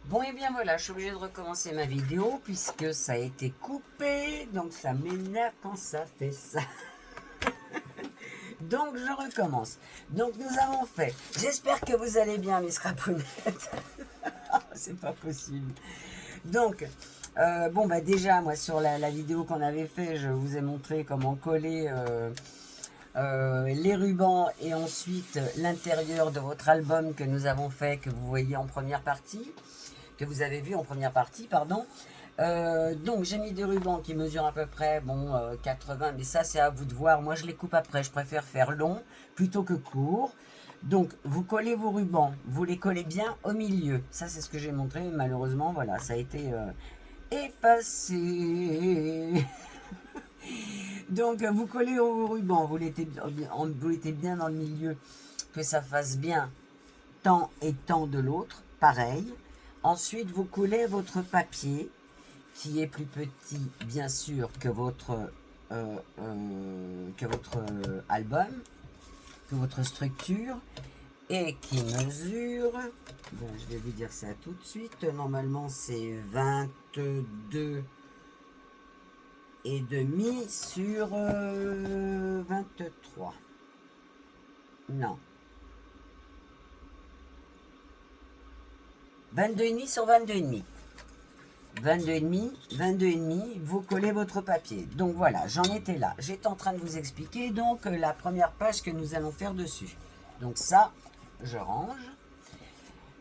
Bon et bien voilà, je suis obligée de recommencer ma vidéo puisque ça a été coupé, donc ça m'énerve quand ça fait ça. Donc je recommence. Donc nous avons fait, j'espère que vous allez bien Miss Rapounette. C'est pas possible. Donc, bon bah déjà moi sur la vidéo qu'on avait fait, je vous ai montré comment coller les rubans et ensuite l'intérieur de votre album que nous avons fait, que vous voyez en première partie. Que vous avez vu en première partie, pardon. Donc j'ai mis des rubans qui mesurent à peu près, bon, 80, mais ça c'est à vous de voir. Moi je les coupe après, je préfère faire long plutôt que court. Donc vous collez vos rubans, vous les collez bien au milieu. Ça c'est ce que j'ai montré, malheureusement, voilà, ça a été effacé. Donc vous collez vos rubans, vous mettez bien dans le milieu, que ça fasse bien tant et tant de l'autre, pareil. Ensuite, vous coulez votre papier, qui est plus petit, bien sûr, que votre album, que votre structure, et qui mesure, bon, je vais vous dire ça tout de suite, normalement c'est 22 et demi sur 23. Non. 22,5 sur 22,5. 22,5, 22,5, vous collez votre papier. Donc voilà, j'en étais là. J'étais en train de vous expliquer donc la première page que nous allons faire dessus. Donc ça, je range.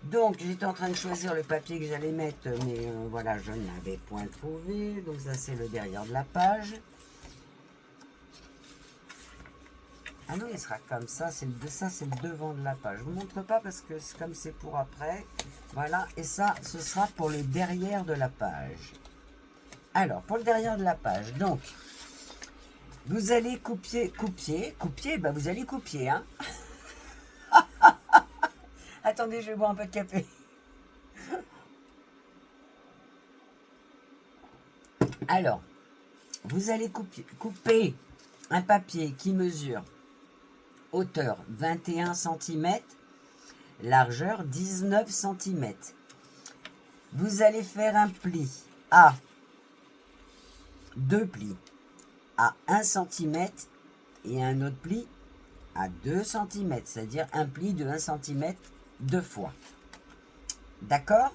Donc j'étais en train de choisir le papier que j'allais mettre, mais voilà, je n'avais point trouvé. Donc ça c'est le derrière de la page. Ah non, il sera comme ça, c'est le devant de la page. Je ne vous montre pas parce que comme c'est pour après. Voilà, et ça, ce sera pour le derrière de la page. Alors, pour le derrière de la page, donc, vous allez couper, bah vous allez couper, hein. Attendez, je vais boire un peu de café. Alors, vous allez couper un papier qui mesure hauteur 21 cm, largeur 19 cm. Vous allez faire un pli à deux plis à 1 cm et un autre pli à 2 cm, c'est-à-dire un pli de 1 cm deux fois. D'accord?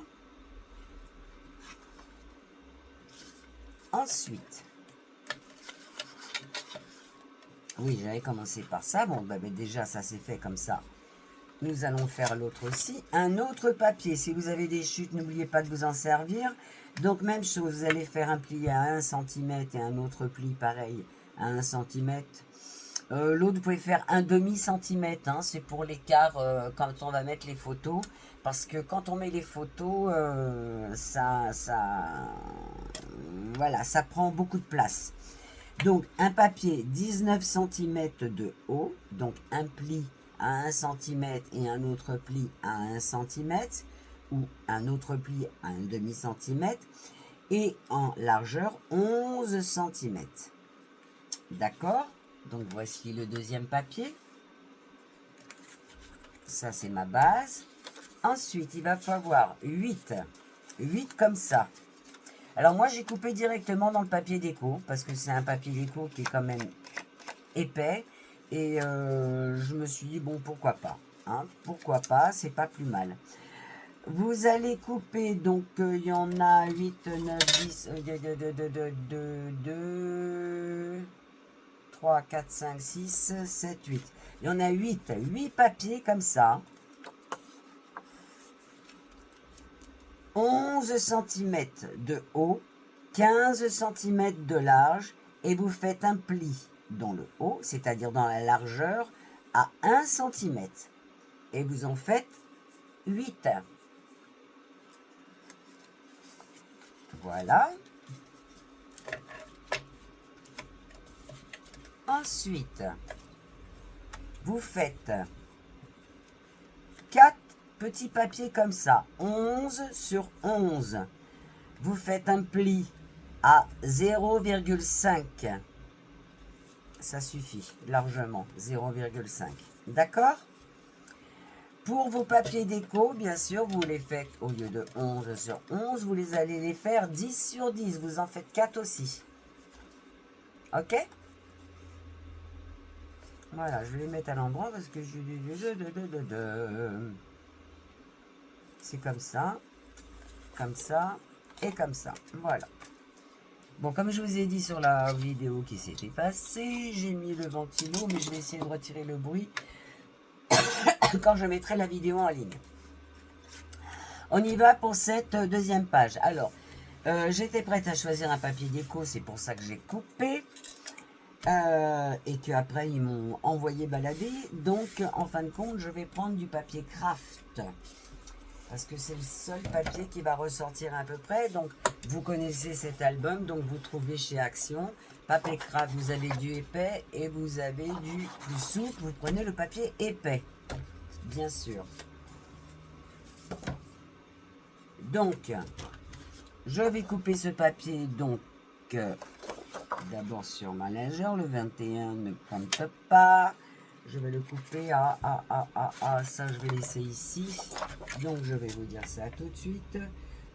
Ensuite, oui, j'avais commencé par ça. Bon, bah, déjà, ça c'est fait comme ça. Nous allons faire l'autre aussi. Un autre papier. Si vous avez des chutes, n'oubliez pas de vous en servir. Donc, même chose, vous allez faire un pli à 1 cm et un autre pli pareil à 1 cm. L'autre, vous pouvez faire un demi-centimètre. Hein, c'est pour l'écart quand on va mettre les photos. Parce que quand on met les photos, voilà, ça prend beaucoup de place. Donc, un papier 19 cm de haut. Donc, un pli à 1 cm et un autre pli à 1 cm. Ou un autre pli à un demi-centimètre. Et en largeur 11 cm. D'accord? Donc voici le deuxième papier. Ça c'est ma base. Ensuite il va falloir 8 comme ça. Alors moi j'ai coupé directement dans le papier déco parce que c'est un papier déco qui est quand même épais. Et je me suis dit bon pourquoi pas. Hein, pourquoi pas, c'est pas plus mal. Vous allez couper, donc il y en a 8, 9, 10, 3, 4, 5, 6, 7, 8. Il y en a 8 papiers comme ça. 11 cm de haut, 15 cm de large. Et vous faites un pli dans le haut, c'est-à-dire dans la largeur, à 1 cm. Et vous en faites 8. Voilà. Ensuite, vous faites 4 petits papiers comme ça, 11 sur 11. Vous faites un pli à 0,5. Ça suffit largement, 0,5. D'accord? Pour vos papiers déco, bien sûr, vous les faites au lieu de 11 sur 11, vous les allez les faire 10 sur 10. Vous en faites 4 aussi. Ok? Voilà, je vais les mettre à l'endroit parce que je... C'est comme ça et comme ça. Voilà. Bon, comme je vous ai dit sur la vidéo qui s'était passée, j'ai mis le ventilo, mais je vais essayer de retirer le bruit quand je mettrai la vidéo en ligne. On y va pour cette deuxième page. Alors, j'étais prête à choisir un papier déco, c'est pour ça que j'ai coupé. Et qu'après, ils m'ont envoyé balader. Donc, en fin de compte, je vais prendre du papier craft. Parce que c'est le seul papier qui va ressortir à peu près. Donc, vous connaissez cet album. Donc, vous trouvez chez Action. Papier craft, vous avez du épais et vous avez du plus souple. Vous prenez le papier épais. Bien sûr. Donc, je vais couper ce papier. Donc, d'abord sur ma lingère. Le 21 ne compte pas. Je vais le couper ça je vais laisser ici. Donc je vais vous dire ça tout de suite.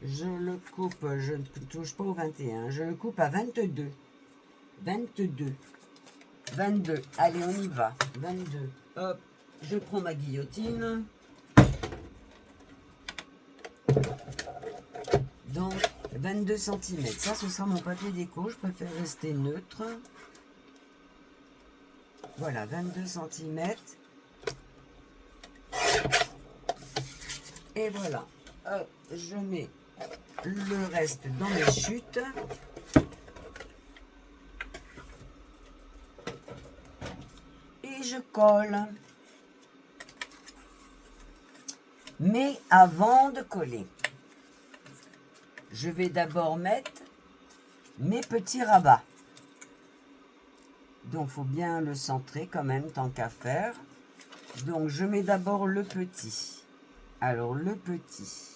Je le coupe, je ne touche pas au 21. Je le coupe à 22. 22. 22. Allez, on y va. 22. Hop, je prends ma guillotine. Donc 22 cm. Ça, ce sera mon papier déco. Je préfère rester neutre. Voilà, 22 cm. Et voilà. Hop, je mets le reste dans mes chutes. Et je colle. Mais avant de coller, je vais d'abord mettre mes petits rabats. Donc, il faut bien le centrer quand même, tant qu'à faire. Donc, je mets d'abord le petit. Alors, le petit.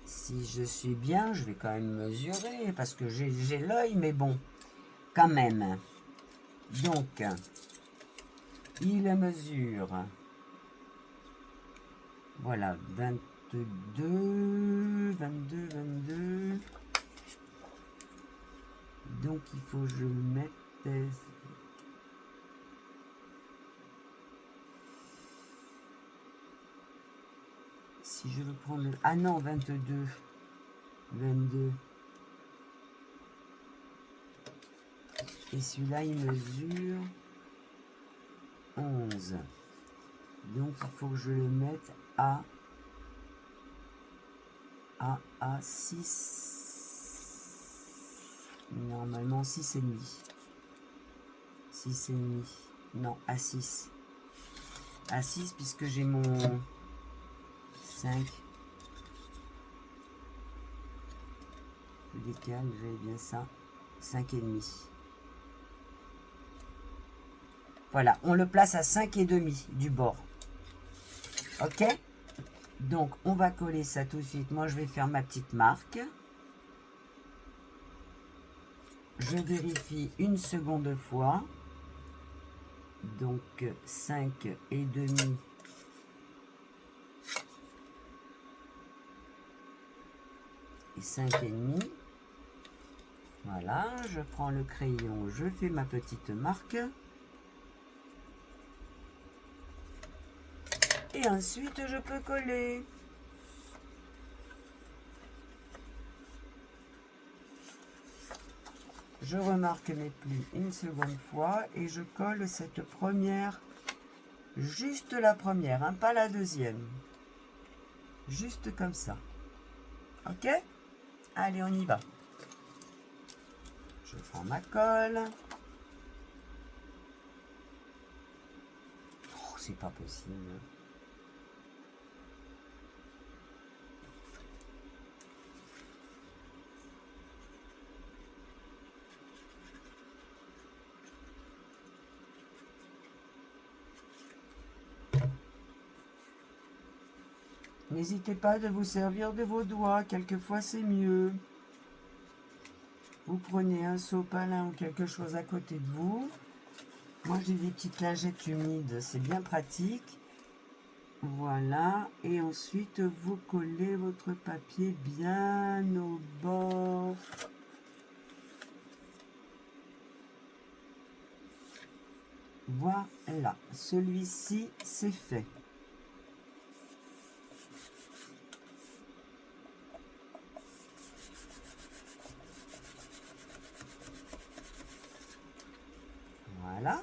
Si je suis bien, je vais quand même mesurer, parce que j'ai l'œil, mais bon, quand même. Donc, il mesure, voilà, 22. Donc, il faut que je le mette... Si je veux prendre le... Ah non, 22. 22. Et celui-là, il mesure 11. Donc, il faut que je le mette à 6. Normalement, 6,5. 6,5. Non, à 6. À 6, puisque j'ai mon 5. Je décale, j'avais bien ça. 5,5. Voilà, on le place à 5,5 du bord. Ok? Donc, on va coller ça tout de suite. Moi, je vais faire ma petite marque. Je vérifie une seconde fois. Donc, 5,5. Et 5,5. Voilà, je prends le crayon, je fais ma petite marque. Et ensuite, je peux coller. Je remarque mes plis une seconde fois et je colle cette première, juste la première, hein, pas la deuxième. Juste comme ça. Ok? Allez, on y va. Je prends ma colle. Oh, c'est pas possible. N'hésitez pas de vous servir de vos doigts, quelquefois c'est mieux. Vous prenez un sopalin ou quelque chose à côté de vous. Moi, j'ai des petites lingettes humides, c'est bien pratique. Voilà, et ensuite, vous collez votre papier bien au bord. Voilà, celui-ci, c'est fait. Voilà.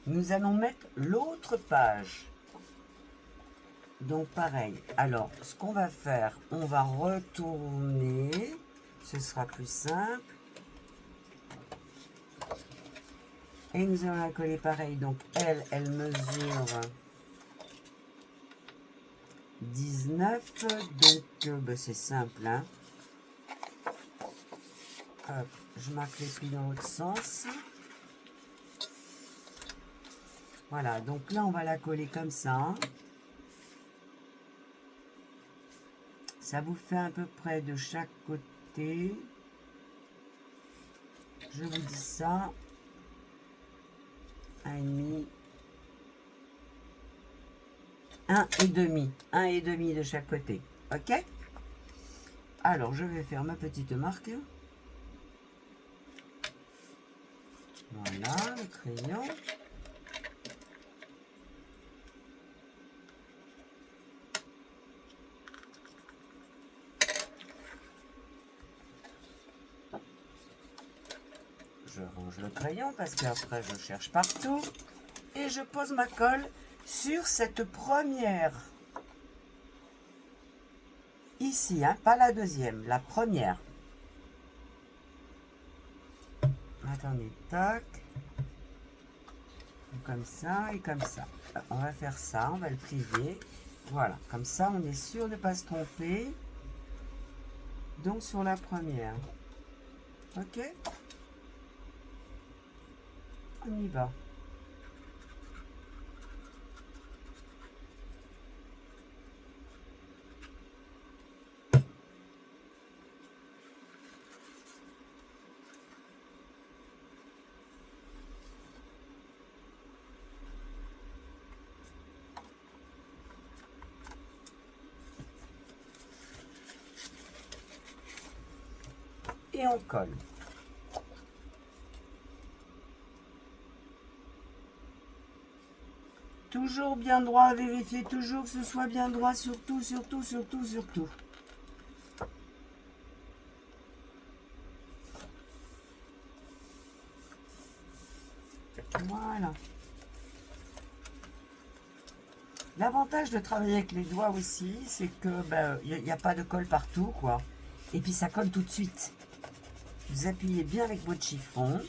Nous allons mettre l'autre page. Donc pareil. Alors, ce qu'on va faire, on va retourner. Ce sera plus simple. Et nous allons la coller pareil. Donc elle mesure 19. Donc ben, c'est simple. Hein. Hop, je marque les plis dans l'autre sens. Voilà, donc là on va la coller comme ça. Ça vous fait à peu près de chaque côté. Je vous dis ça. 1,5. 1,5. 1,5 de chaque côté. Ok? Alors je vais faire ma petite marque. Voilà, le crayon. Je range le crayon parce qu'après je cherche partout. Et je pose ma colle sur cette première. Ici, hein, pas la deuxième, la première. Attendez, tac. Comme ça et comme ça. On va faire ça, on va le plier. Voilà, comme ça on est sûr de ne pas se tromper. Donc sur la première. Ok? On y va. Et on colle. Toujours bien droit, vérifiez toujours que ce soit bien droit, surtout, surtout, surtout, surtout. Voilà. L'avantage de travailler avec les doigts aussi, c'est que ben, y a pas de colle partout, quoi. Et puis ça colle tout de suite. Vous appuyez bien avec votre chiffon.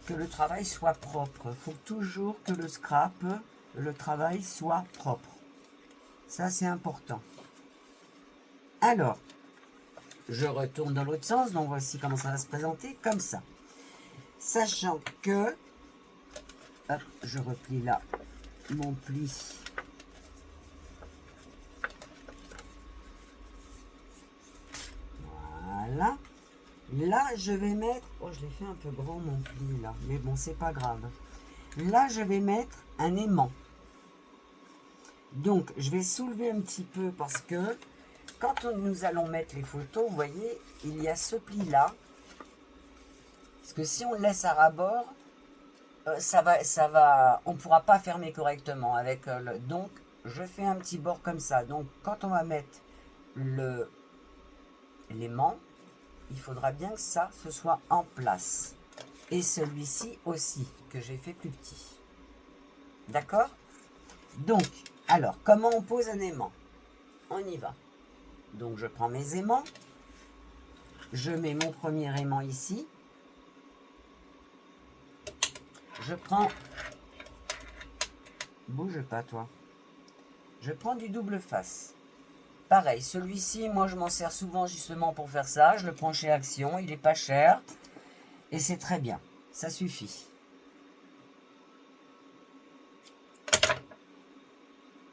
Que le travail soit propre. Il faut toujours que le scrap, le travail soit propre. Ça, c'est important. Alors, je retourne dans l'autre sens. Donc, voici comment ça va se présenter, comme ça. Sachant que, hop, je replie là mon pli. Voilà. Là, je vais mettre... Oh, je l'ai fait un peu grand, mon pli, là. Mais bon, c'est pas grave. Là, je vais mettre un aimant. Donc, je vais soulever un petit peu parce que quand nous allons mettre les photos, vous voyez, il y a ce pli-là. Parce que si on le laisse à ras-bord, on ne pourra pas fermer correctement. Donc, je fais un petit bord comme ça. Donc, quand on va mettre l'aimant, il faudra bien que ça, ce soit en place. Et celui-ci aussi, que j'ai fait plus petit. D'accord? Donc, alors, comment on pose un aimant? On y va. Donc, je prends mes aimants. Je mets mon premier aimant ici. Je prends... Bouge pas, toi. Je prends du double face. Pareil, celui-ci, moi, je m'en sers souvent justement pour faire ça. Je le prends chez Action, il est pas cher. Et c'est très bien. Ça suffit.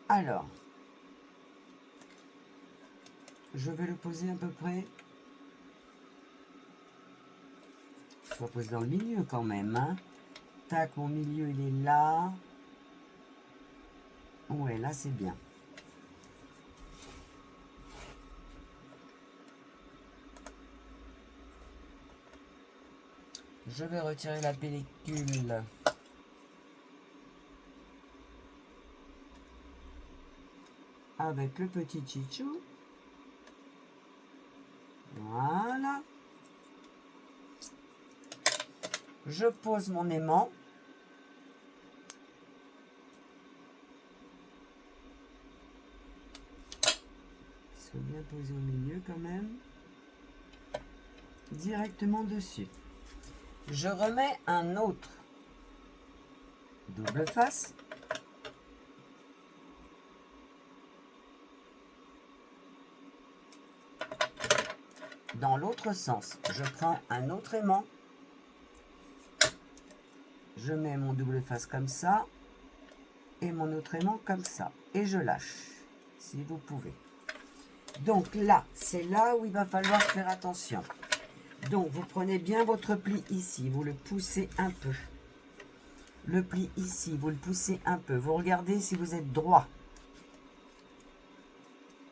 Alors, je vais le poser à peu près faut poser dans le milieu quand même. Hein. Tac, mon milieu, il est là. Ouais, là, c'est bien. Je vais retirer la pellicule. Avec le petit chichou. Voilà. Je pose mon aimant. Il faut bien poser au milieu quand même. Directement dessus. Je remets un autre double face. Dans l'autre sens, je prends un autre aimant. Je mets mon double face comme ça. Et mon autre aimant comme ça. Et je lâche, si vous pouvez. Donc là, c'est là où il va falloir faire attention. Donc, vous prenez bien votre pli ici. Vous le poussez un peu. Le pli ici, vous le poussez un peu. Vous regardez si vous êtes droit.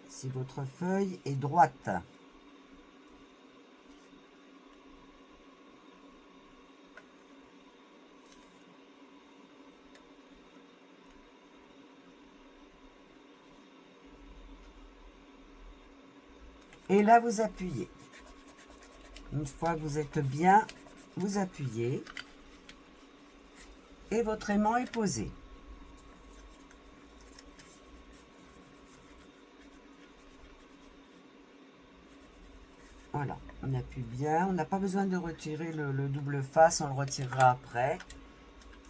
Si votre feuille est droite. Et là, vous appuyez. Une fois que vous êtes bien, vous appuyez. Et votre aimant est posé. Voilà, on appuie bien. On n'a pas besoin de retirer le double face, on le retirera après.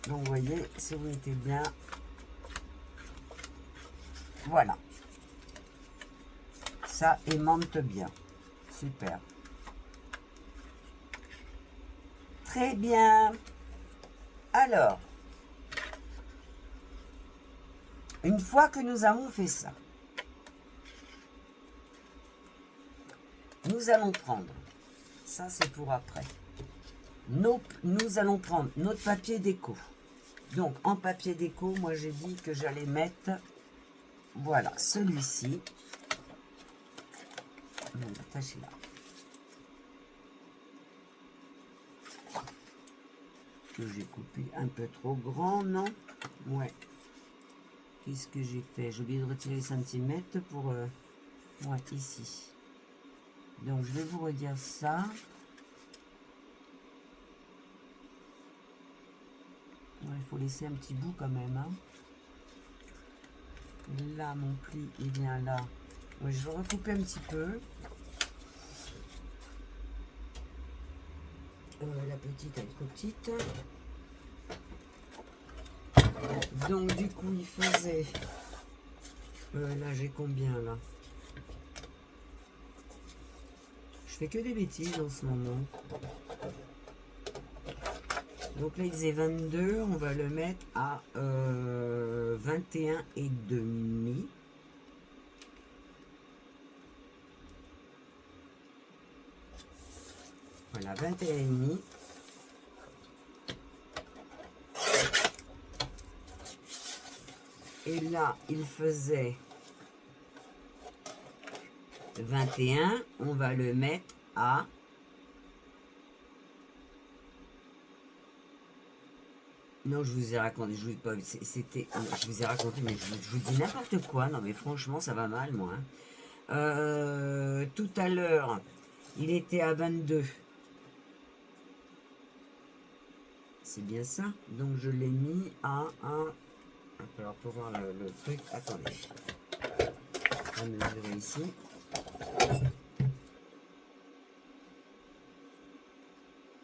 Donc, vous voyez, si vous mettez bien. Voilà. Ça aimante bien. Super. Très bien. Alors, une fois que nous avons fait ça, nous allons prendre, ça c'est pour après, nous allons prendre notre papier déco. Donc, en papier déco, moi j'ai dit que j'allais mettre, voilà, celui-ci. Attachez là. Que j'ai coupé un peu trop grand, non? Ouais. Qu'est-ce que j'ai fait? J'ai oublié de retirer les centimètres pour... ouais, ici. Donc, je vais vous redire ça. Ouais, il faut laisser un petit bout quand même. Hein. Là, mon pli, il vient là. Ouais, je vais recouper un petit peu. La petite, elle est trop petite. Donc, du coup, il faisait... là, j'ai combien, là? Je fais que des bêtises en ce moment. Donc là, il faisait 22. On va le mettre à 21 et demi. Voilà, 21 et demi. Et là, il faisait 21. On va le mettre à... Non, je vous ai raconté, je vous ai raconté, mais je vous dis n'importe quoi. Non, mais franchement, ça va mal, moi. Hein. Tout à l'heure, il était à 22. C'est bien ça. Donc, je l'ai mis à 1. Alors, pour voir le truc, attendez. On va mesurer ici.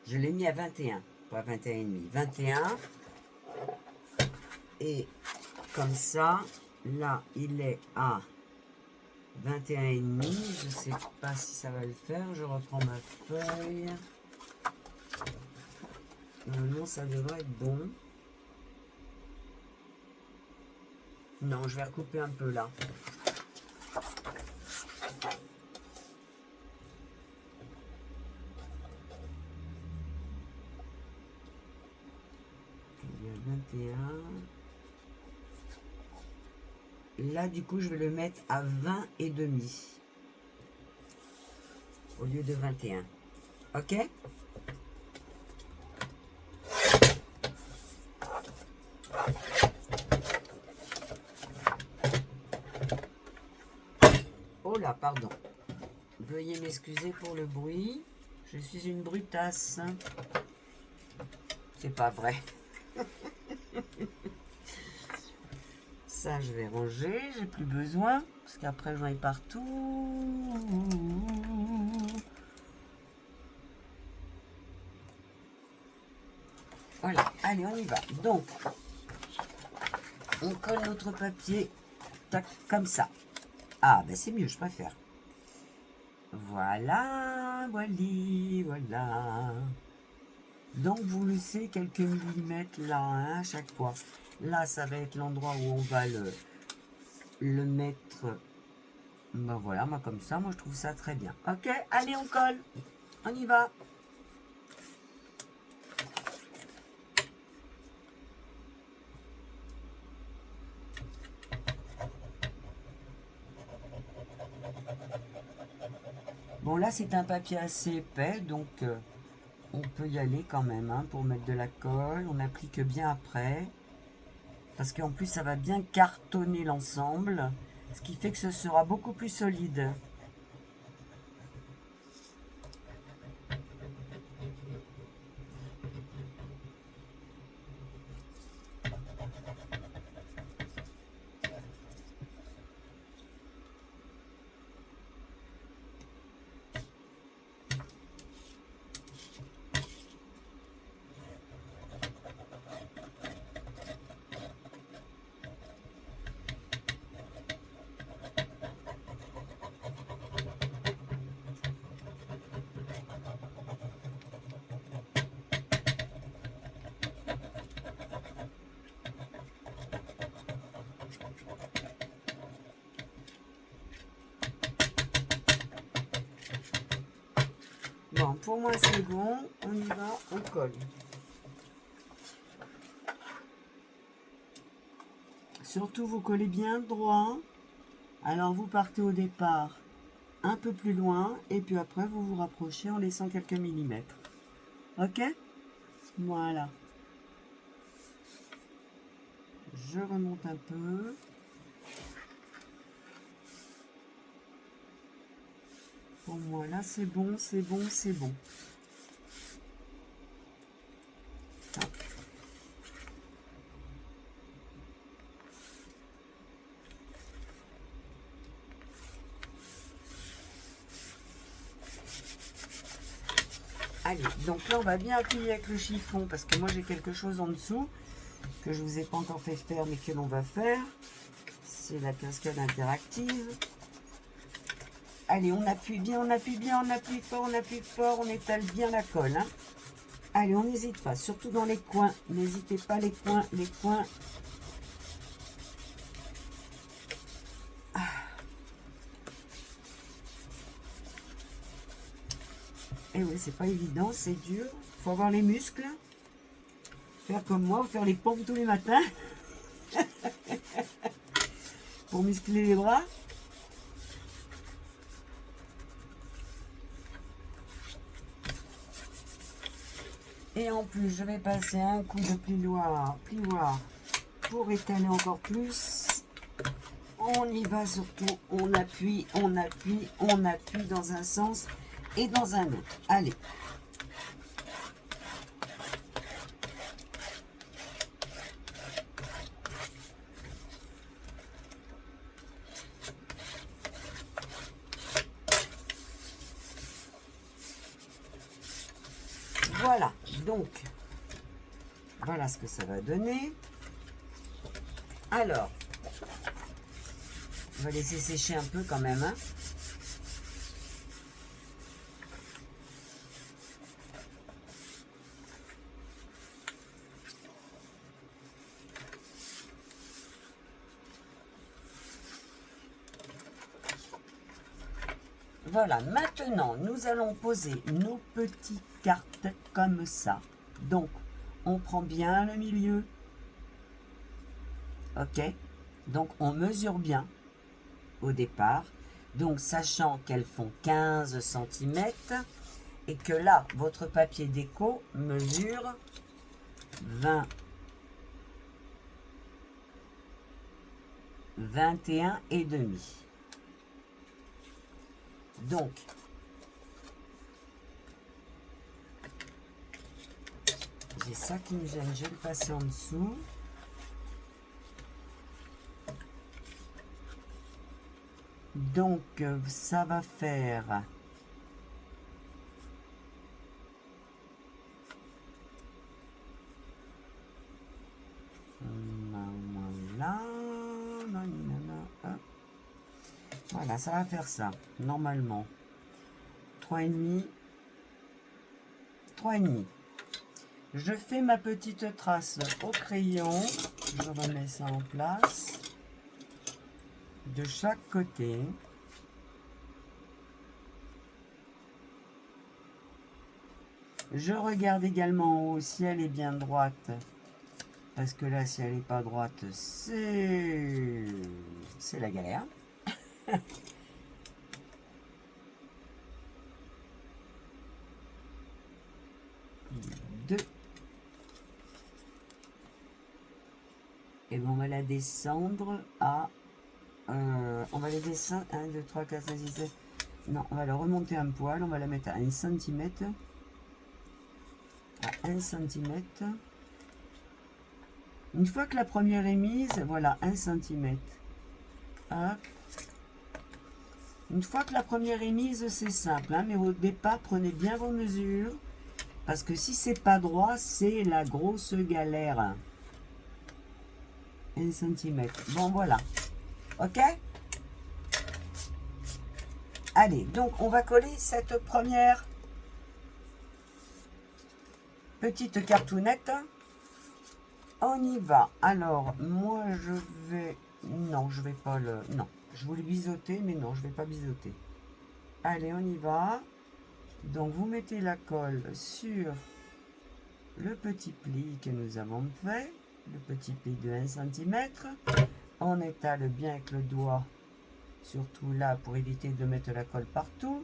Je l'ai mis à 21, pas 21,5. 21. Et comme ça, là, il est à 21,5. Je ne sais pas si ça va le faire. Je reprends ma feuille. Normalement, ça devrait être bon. Non, je vais recouper un peu là. Là, du coup, je vais le mettre à 20,5 au lieu de 21. Ok? Oh là, pardon. Veuillez m'excuser pour le bruit. Je suis une brutasse. C'est pas vrai. Ça, je vais ranger. J'ai plus besoin. Parce qu'après, j'en ai partout. Voilà. Allez, on y va. Donc, on colle notre papier. Tac, comme ça. Ah, ben c'est mieux, je préfère. Voilà, voilà. Donc, vous laissez quelques millimètres là, hein, à chaque fois. Là, ça va être l'endroit où on va le mettre. Ben voilà, moi comme ça, moi je trouve ça très bien. Ok, allez, on colle. On y va. Bon, là, c'est un papier assez épais, donc on peut y aller quand même, hein, pour mettre de la colle. On applique bien après. Parce qu'en plus, ça va bien cartonner l'ensemble. Ce qui fait que ce sera beaucoup plus solide. Bon, pour moi, c'est bon. On y va, on colle. Surtout, vous collez bien droit. Alors, vous partez au départ un peu plus loin. Et puis après, vous vous rapprochez en laissant quelques millimètres. Ok? Voilà. Je remonte un peu. Pour moi, là, c'est bon, c'est bon, c'est bon. Hop. Allez, donc là, on va bien appuyer avec le chiffon parce que moi, j'ai quelque chose en dessous que je ne vous ai pas encore fait faire, mais que l'on va faire. C'est la cascade interactive. Allez, on appuie bien, on appuie bien, on appuie fort, on étale bien la colle. Hein. Allez, on n'hésite pas, surtout dans les coins. N'hésitez pas, les coins, les coins. Ah. Et oui, c'est pas évident, c'est dur. Faut avoir les muscles. Faire comme moi, faire les pompes tous les matins. Pour muscler les bras. Et en plus, je vais passer un coup de plioir pour étaler encore plus. On y va surtout, on appuie, on appuie, on appuie dans un sens et dans un autre. Allez. Voilà, donc, voilà ce que ça va donner. Alors, on va laisser sécher un peu quand même. Hein. Voilà, maintenant, nous allons poser nos petites cartes comme ça. Donc, on prend bien le milieu. Ok. Donc, on mesure bien au départ. Donc, sachant qu'elles font 15 cm et que là, votre papier déco mesure 20, 21 et demi. Donc, j'ai ça qui me gêne, je vais le passer en dessous. Donc, ça va faire... Voilà, ça va faire ça, normalement. 3,5. 3,5. Je fais ma petite trace au crayon. Je remets ça en place. De chaque côté. Je regarde également si elle est bien droite. Parce que là, si elle n'est pas droite, c'est la galère. Deux. Et bon, on va la descendre à... on va la descendre 1, 2, 3, 4, 5, 6, 7. Non, on va la remonter un poil. On va la mettre à 1 cm. À 1 cm. Une fois que la première est mise, voilà, 1 cm. Hop. Une fois que la première est mise, c'est simple, hein, mais au départ, prenez bien vos mesures. Parce que si c'est pas droit, c'est la grosse galère. 1 cm. Bon, voilà. Ok? Allez, donc on va coller cette première petite cartoonnette. On y va. Alors, moi, je vais... Non, je vais pas le... Non, je voulais biseauter, mais non, je vais pas biseauter. Allez, on y va. Donc, vous mettez la colle sur le petit pli que nous avons fait. Le petit pli de 1 cm. On étale bien avec le doigt, surtout là, pour éviter de mettre la colle partout.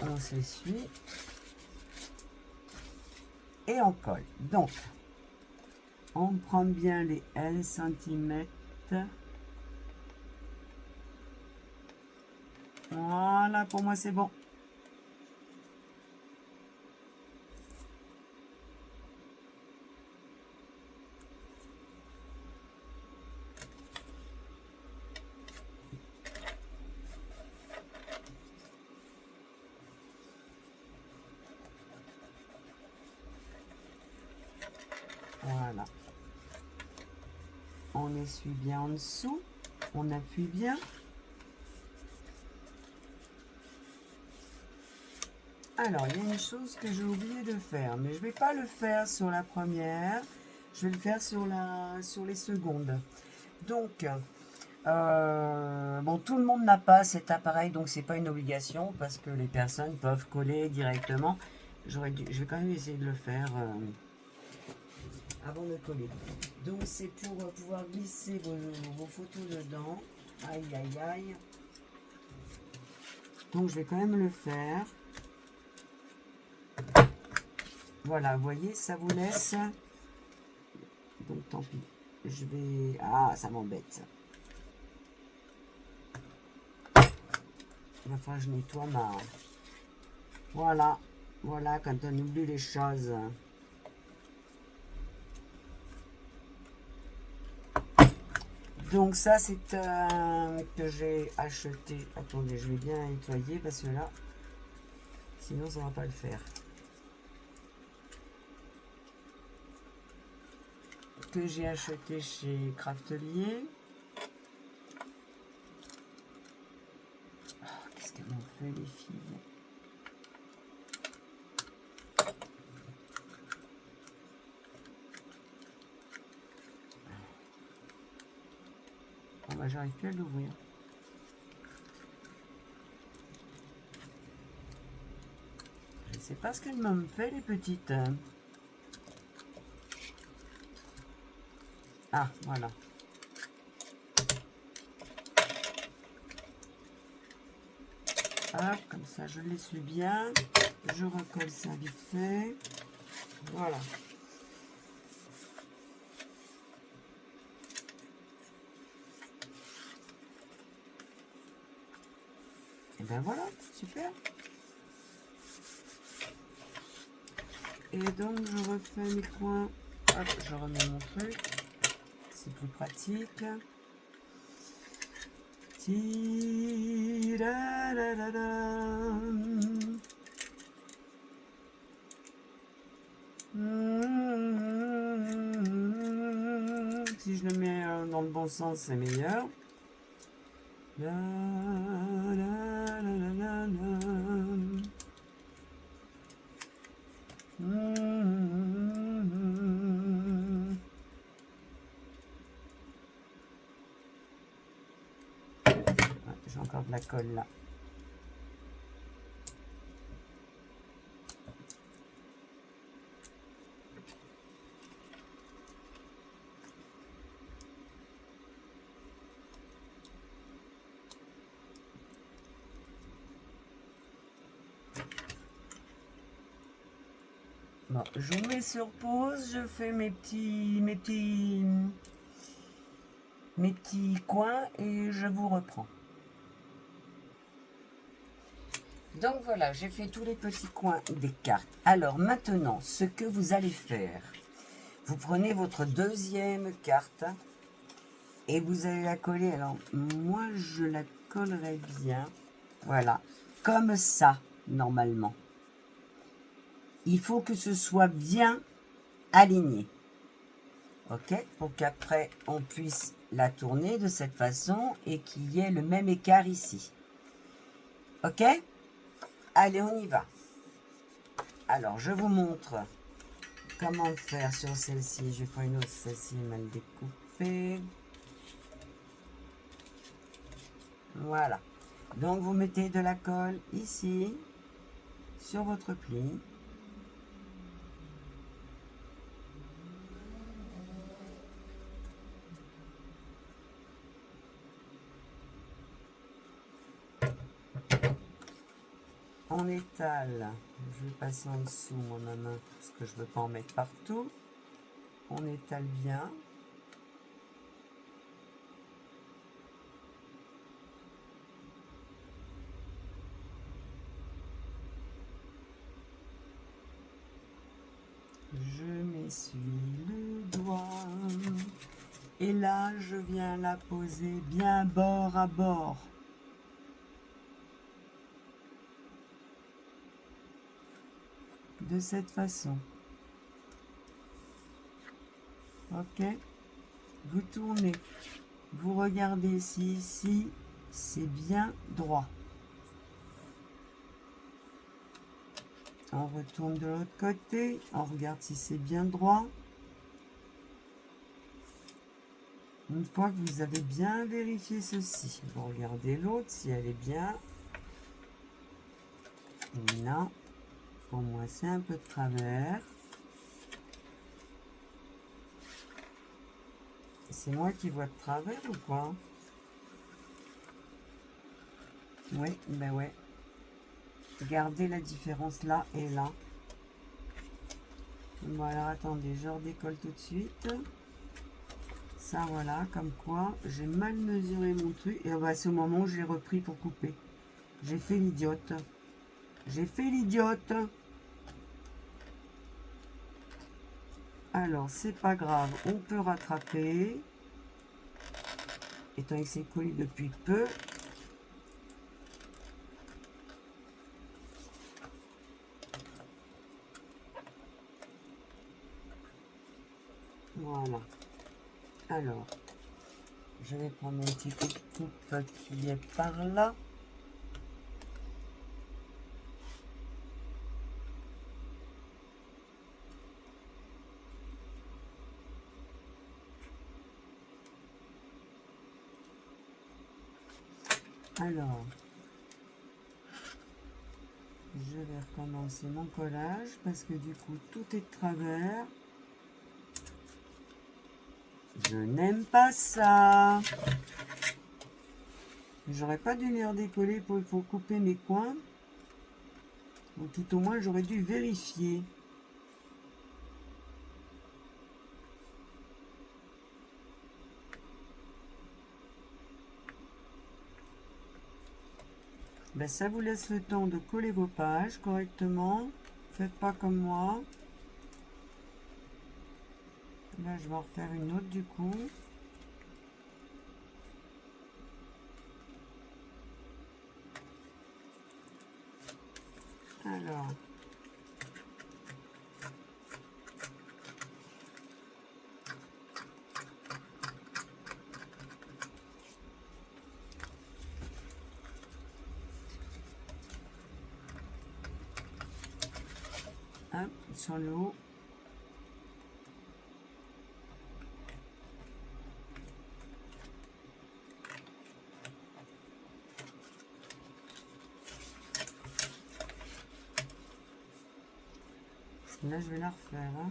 On s'essuie. Et on colle. Donc, on prend bien les 1 cm. Voilà, pour moi c'est bon. Voilà. On essuie bien en dessous. On appuie bien. Alors, il y a une chose que j'ai oublié de faire, mais je ne vais pas le faire sur la première. Je vais le faire sur les secondes. Donc, bon, tout le monde n'a pas cet appareil, donc c'est pas une obligation parce que les personnes peuvent coller directement. Je vais quand même essayer de le faire avant de coller. Donc, c'est pour pouvoir glisser vos photos dedans. Aïe, aïe, aïe. Donc, je vais quand même le faire. Voilà, vous voyez, ça vous laisse. Donc, tant pis. Je vais... Ah, ça m'embête, ça. Il va falloir que je nettoie ma... Voilà. Voilà, quand on oublie les choses. Donc, ça, c'est que j'ai acheté. Attendez, je vais bien nettoyer parce que là, sinon, ça ne va pas le faire. Que j'ai acheté chez Craftelier. Oh, qu'est-ce qu'elles m'ont fait, les filles? Oh, bah, j'arrive plus à l'ouvrir. sais pas ce qu'elles m'ont fait, les petites. Ah, voilà. Hop, comme ça, je l'essuie bien. Je recolle ça vite fait. Voilà. Et ben voilà, super. Et donc, je refais mes coins. Hop, je remets mon truc. C'est plus pratique. Si je le mets dans le bon sens, c'est meilleur. J'ai encore de la colle là. Bon, je vous mets sur pause, je fais mes petits coins et je vous reprends. Donc voilà, j'ai fait tous les petits coins des cartes. Alors maintenant, ce que vous allez faire, vous prenez votre deuxième carte et vous allez la coller. Alors moi, je la collerai bien. Voilà, comme ça, normalement. Il faut que ce soit bien aligné. Ok, pour qu'après on puisse la tourner de cette façon et qu'il y ait le même écart ici. Ok, allez, on y va. Alors, je vous montre comment faire sur celle-ci. Je vais prendre une autre, celle-ci mal découpée. Voilà. Donc, vous mettez de la colle ici, sur votre pli. On étale. Je vais passer en dessous, moi, ma main, parce que je ne veux pas en mettre partout. On étale bien. Je m'essuie le doigt. Et là, je viens la poser bien bord à bord. De cette façon. Ok, vous tournez, vous regardez si ici c'est bien droit. On retourne de l'autre côté, on regarde si c'est bien droit. Une fois que vous avez bien vérifié ceci, vous regardez l'autre si elle est bien. Non, pour moi c'est un peu de travers. C'est moi qui vois de travers ou quoi? Oui, ben ouais. Regardez la différence là et là. Bon alors attendez, je redécolle tout de suite. Ça voilà, comme quoi j'ai mal mesuré mon truc. Et bah, c'est au moment où j'ai repris pour couper. J'ai fait l'idiote. J'ai fait l'idiote. Alors c'est pas grave, on peut rattraper. Étant que c'est collé depuis peu. Voilà. Alors, je vais prendre un petit coup de coupe qui est par là. Alors, Je vais recommencer mon collage parce que du coup tout est de travers. Je n'aime pas ça. J'aurais pas dû les redécoller pour couper mes coins. Ou tout au moins j'aurais dû vérifier. Ben, ça vous laisse le temps de coller vos pages correctement. Faites pas comme moi. Là, je vais en refaire une autre du coup. Alors. Hop, sur le haut. Là, je vais la refaire. Hein.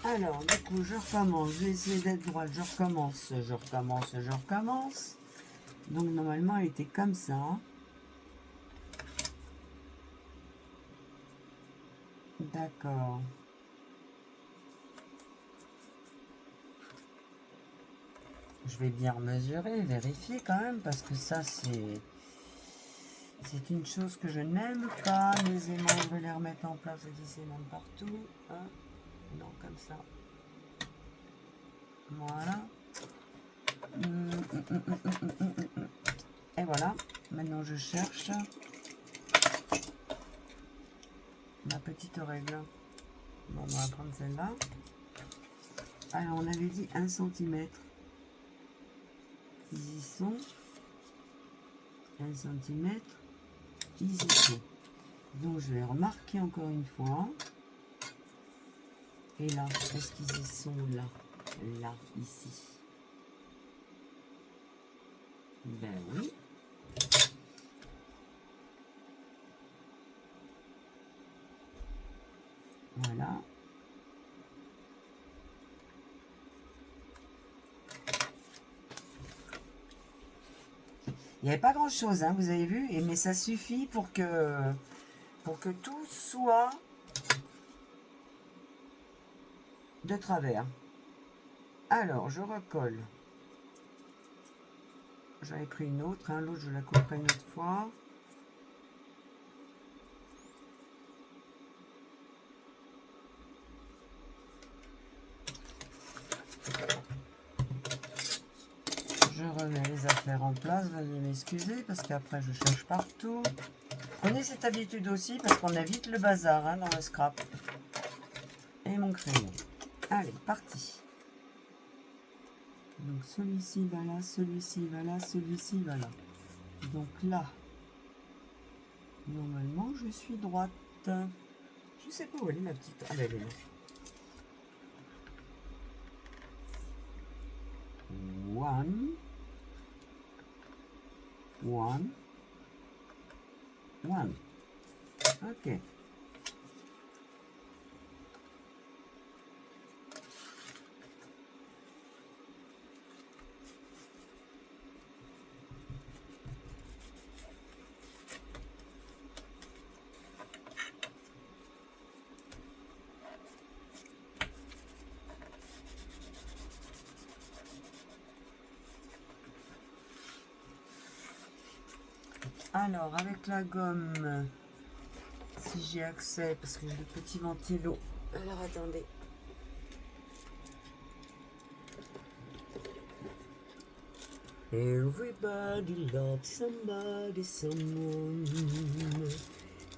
Alors, du coup, je recommence. Je vais essayer d'être droite. Je recommence. Je recommence. Je recommence. Donc, normalement, elle était comme ça. D'accord. Je vais bien mesurer, vérifier quand même, parce que ça, c'est une chose que je n'aime pas. Mes aimants, je vais les remettre en place et glisser même partout. Hein. Non, comme ça. Voilà. Et voilà. Maintenant, je cherche ma petite règle. Bon, on va prendre celle-là. Alors, on avait dit 1 cm. Ils y sont. 1 cm. Ils y sont. Donc, je vais remarquer encore une fois. Et là, est-ce qu'ils y sont là? Là, ici. Ben oui. Voilà. Il n'y avait pas grand chose, hein, vous avez vu, mais ça suffit pour que tout soit de travers. Alors, je recolle. J'avais pris une autre, hein, l'autre je la couperai une autre fois. Je remets les affaires en place, veuillez m'excuser parce qu'après je cherche partout. Prenez cette habitude aussi parce qu'on a vite le bazar hein, dans le scrap. Et mon crayon. Allez, parti. Donc celui-ci va là, celui-ci va là, celui-ci va là. Donc là, normalement je suis droite. Je sais pas où elle est ma petite. Ah ben elle est là. One. Ok. Alors, avec la gomme, si j'ai accès, parce que j'ai le petit ventilo. Alors, attendez. Everybody loves somebody, someone.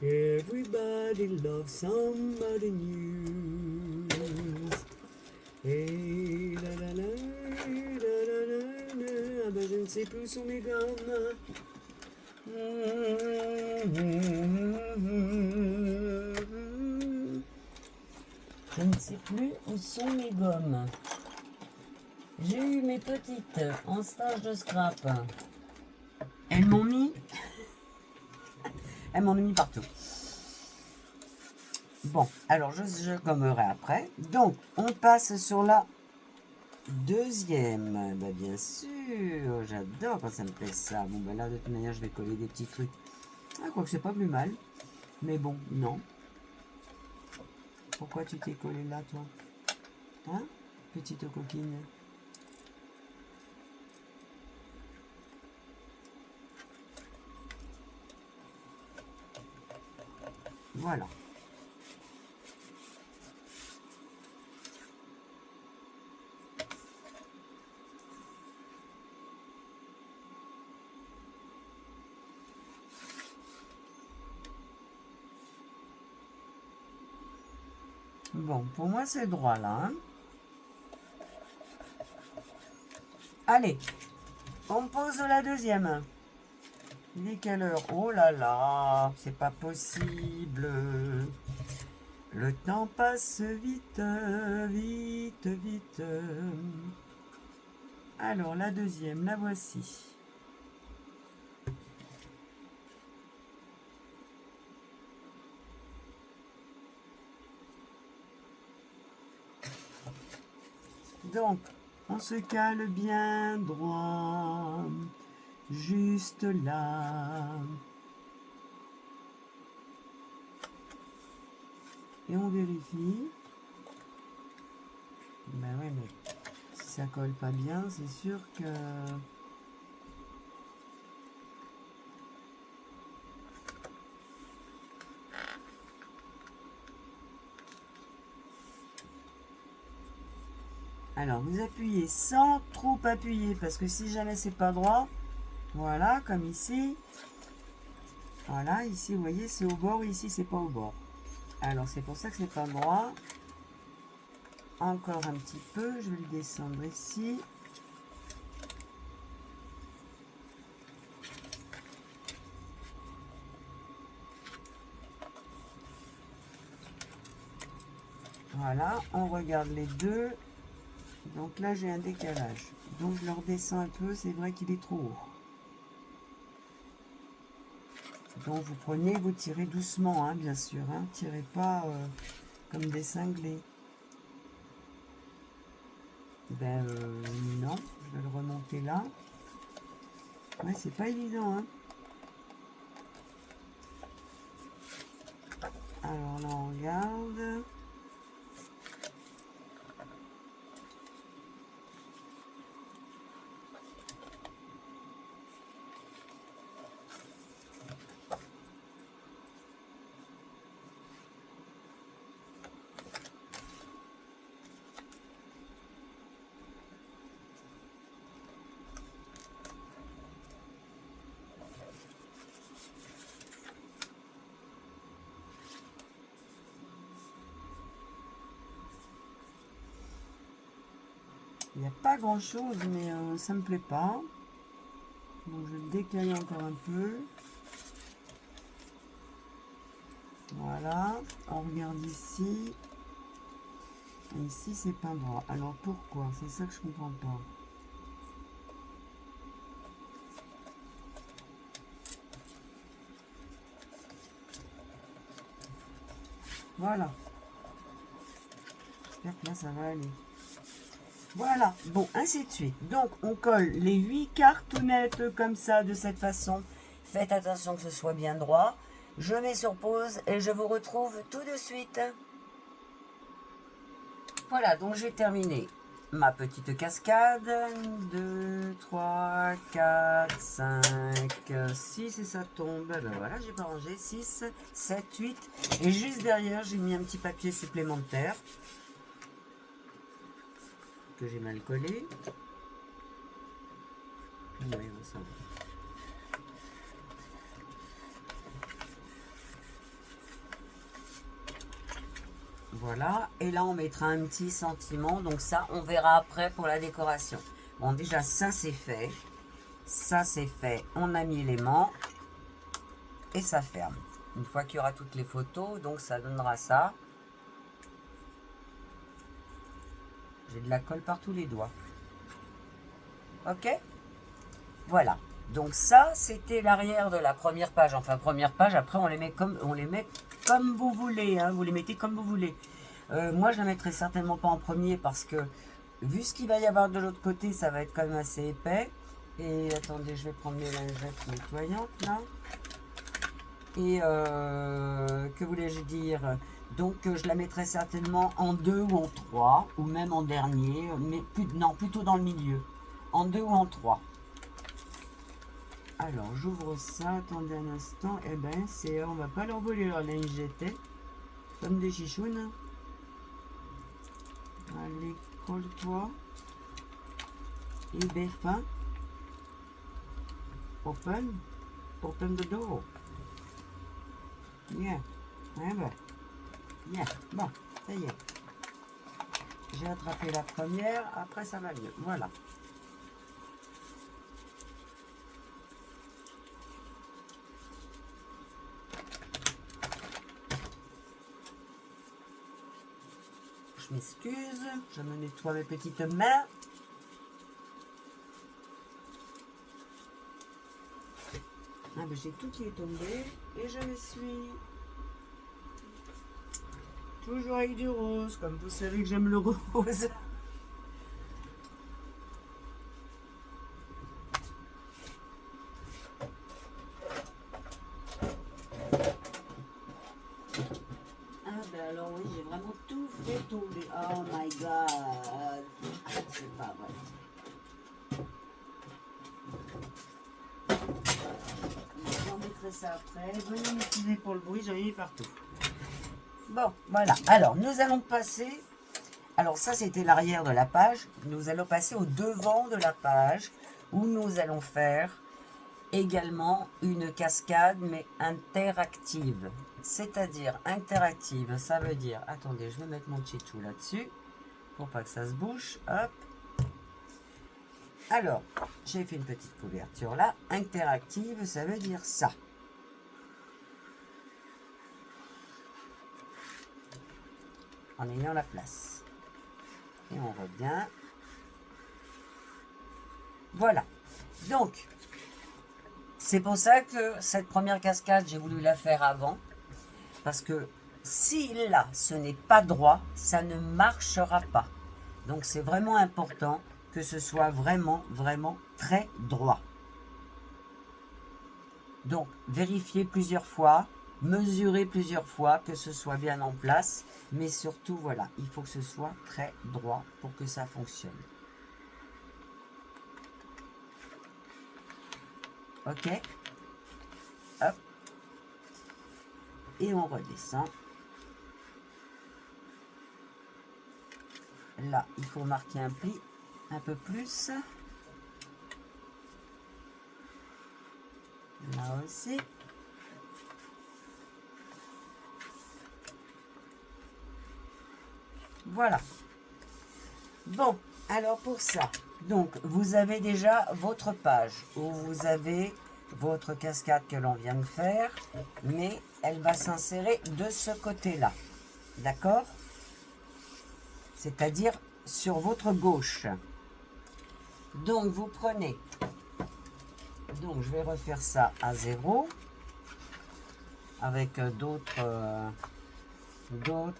Everybody loves somebody new. Hey, la la la, la la la la. Ah ben, je ne sais plus où sont mes gommes. Je ne sais plus où sont mes gommes. J'ai eu mes petites en stage de scrap. Elles m'ont mis... Elles m'en ont mis partout. Bon, alors je gommerai après. Donc, on passe sur la deuxième. Bah, bien sûr, j'adore quand ça me fait ça. Bon, ben là, de toute manière, je vais coller des petits trucs. Ah, quoique c'est pas plus mal. Mais bon, non. Pourquoi tu t'es collé là, toi? Hein, petite coquine? Voilà. Bon, pour moi, c'est droit, là. Hein. Allez, on pose la deuxième. Il est quelle heure? Oh là là, c'est pas possible. Le temps passe vite, vite, vite. Alors, la deuxième, la voici. Donc, on se cale bien droit, juste là. Et on vérifie. Ben ouais, mais si ça colle pas bien, c'est sûr que... Alors, vous appuyez sans trop appuyer, parce que si jamais c'est pas droit, voilà, comme ici. Voilà, ici, vous voyez, c'est au bord, ici, c'est pas au bord. Alors, c'est pour ça que c'est pas droit. Encore un petit peu, je vais le descendre ici. Voilà, on regarde les deux. Donc là, j'ai un décalage. Donc je le redescends un peu, c'est vrai qu'il est trop haut. Donc vous prenez, vous tirez doucement, hein, bien sûr. Hein, tirez pas comme des cinglés. Ben non, je vais le remonter là. Ouais, c'est pas évident, hein. Alors là, on regarde. Il n'y a pas grand chose, mais ça me plaît pas. Donc je vais le décaler encore un peu. Voilà, on regarde ici. Et ici, c'est pas droit. Alors pourquoi? C'est ça que je comprends pas. Voilà. J'espère que là, ça va aller. Voilà, bon, ainsi de suite. Donc, on colle les 8 cartonnettes comme ça, de cette façon. Faites attention que ce soit bien droit. Je mets sur pause et je vous retrouve tout de suite. Voilà, donc j'ai terminé ma petite cascade. 2, 3, 4, 5, 6 et ça tombe. Ben voilà, j'ai pas rangé. 6, 7, 8. Et juste derrière, j'ai mis un petit papier supplémentaire. Que j'ai mal collé. Oui, ça va. Voilà, et là on mettra un petit sentiment, donc ça on verra après pour la décoration. Bon, déjà ça c'est fait, on a mis l'aimant et ça ferme. Une fois qu'il y aura toutes les photos, donc ça donnera ça. J'ai de la colle par tous les doigts. Ok? Voilà. Donc ça, c'était l'arrière de la première page. Enfin, première page, après on les met comme vous voulez. Hein. Vous les mettez comme vous voulez. Moi, je ne la mettrai certainement pas en premier parce que, vu ce qu'il va y avoir de l'autre côté, ça va être quand même assez épais. Et attendez, je vais prendre mes lingettes nettoyantes là. Et que voulais-je dire? Donc je la mettrai certainement en 2 ou en 3, ou même en dernier, mais non, plutôt dans le milieu. En 2 ou en 3. Alors j'ouvre ça, attendez un instant. Eh ben c'est, on va pas leur voler leur lingette, comme des chichounes. Allez, colle-toi. Et ben fin. Open. Open the door. Yeah. Ouais, ben. Yeah. Bon, ça y est. J'ai attrapé la première, après ça va mieux. Voilà. Je m'excuse, je me nettoie mes petites mains. Ah ben j'ai tout qui est tombé et je me suis toujours avec du rose, comme vous savez que j'aime le rose. Ah ben alors oui, j'ai vraiment tout fait tomber. Oh my god, c'est pas vrai. J'en mettrai ça après. Venez m'utiliser pour le bruit, j'en ai mis partout. Bon, voilà. Alors, nous allons passer... Alors, ça, c'était l'arrière de la page. Nous allons passer au devant de la page où nous allons faire également une cascade, mais interactive. C'est-à-dire, interactive, ça veut dire... Attendez, je vais mettre mon chichou là-dessus pour pas que ça se bouche. Hop. Alors, j'ai fait une petite couverture là. Interactive, ça veut dire ça. En ayant la place. Et on revient. Voilà. Donc, c'est pour ça que cette première cascade, j'ai voulu la faire avant. Parce que si là, ce n'est pas droit, ça ne marchera pas. Donc, c'est vraiment important que ce soit vraiment, vraiment très droit. Donc, vérifiez plusieurs fois, mesurez plusieurs fois que ce soit bien en place. Mais surtout, voilà, il faut que ce soit très droit pour que ça fonctionne. Ok? Hop. Et on redescend. Là, il faut marquer un pli un peu plus. Là aussi. Voilà. Bon, alors pour ça, donc vous avez déjà votre page où vous avez votre cascade que l'on vient de faire, mais elle va s'insérer de ce côté-là. D'accord? C'est-à-dire sur votre gauche. Donc vous prenez, donc je vais refaire ça à 0 avec d'autres, donc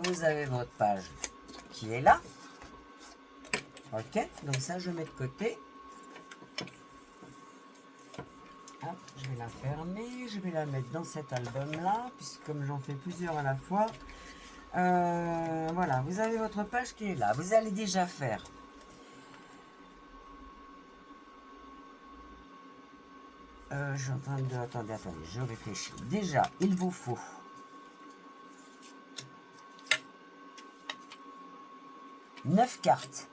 vous avez votre page qui est là. Ok, donc ça je mets de côté. Hop, je vais la fermer, je vais la mettre dans cet album là, puisque comme j'en fais plusieurs à la fois. Voilà, vous avez votre page qui est là. Vous allez déjà faire attendez, je réfléchis. Déjà, il vous faut neuf cartes.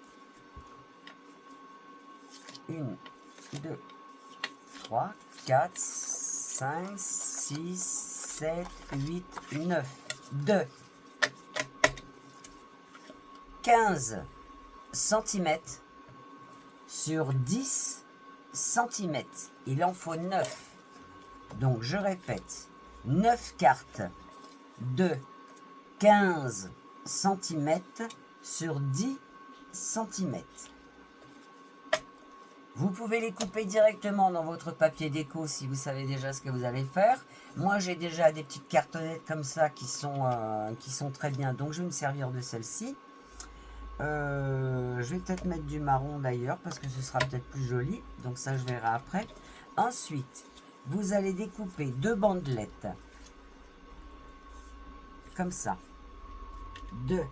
1, 2, 3, 4, 5, 6, 7, 8, 9. 2. 15 cm sur 10 cm. Il en faut 9. Donc, je répète. 9 cartes de 15 cm sur 10 cm. Vous pouvez les couper directement dans votre papier déco si vous savez déjà ce que vous allez faire. Moi, j'ai déjà des petites cartonnettes comme ça qui sont très bien. Donc, je vais me servir de celle-ci. Je vais peut-être mettre du marron d'ailleurs parce que ce sera peut-être plus joli. Donc, ça, je verrai après. Ensuite, vous allez découper 2 bandelettes. Comme ça. De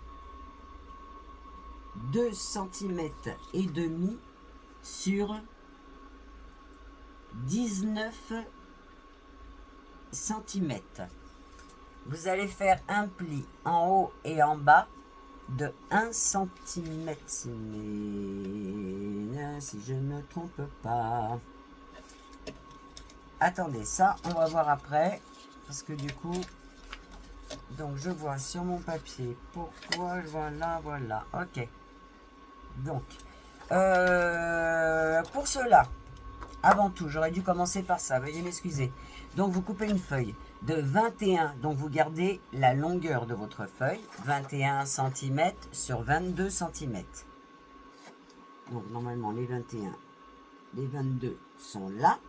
2 cm et demi sur 19 cm. Vous allez faire un pli en haut et en bas de 1 cm si je ne me trompe pas. Attendez, ça on va voir après parce que du coup, donc je vois sur mon papier pourquoi, voilà, ok. Donc pour cela, avant tout, j'aurais dû commencer par ça, veuillez m'excuser. Donc vous coupez une feuille de 21, donc vous gardez la longueur de votre feuille, 21 cm sur 22 cm. Donc normalement les 21, les 22 sont là.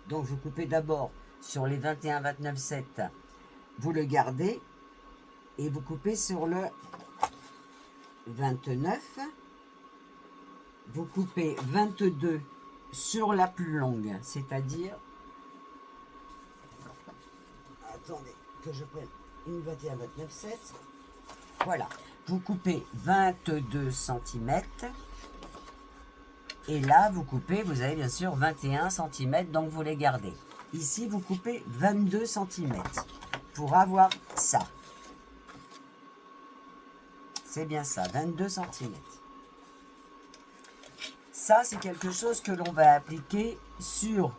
Donc vous coupez d'abord sur les 21, 29, 7, vous le gardez et vous coupez sur le 29. Vous coupez 22 sur la plus longue, c'est-à-dire, attendez que je prenne une 21, 29, 7, voilà, vous coupez 22 cm, et là vous coupez, vous avez bien sûr 21 cm, donc vous les gardez. Ici vous coupez 22 cm, pour avoir ça. C'est bien ça, 22 cm. Ça, c'est quelque chose que l'on va appliquer sur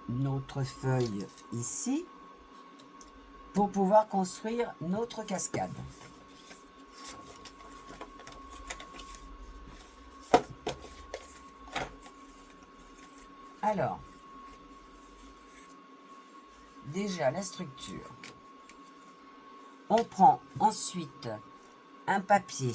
notre feuille ici pour pouvoir construire notre cascade. Alors, déjà la structure. On prend ensuite un papier.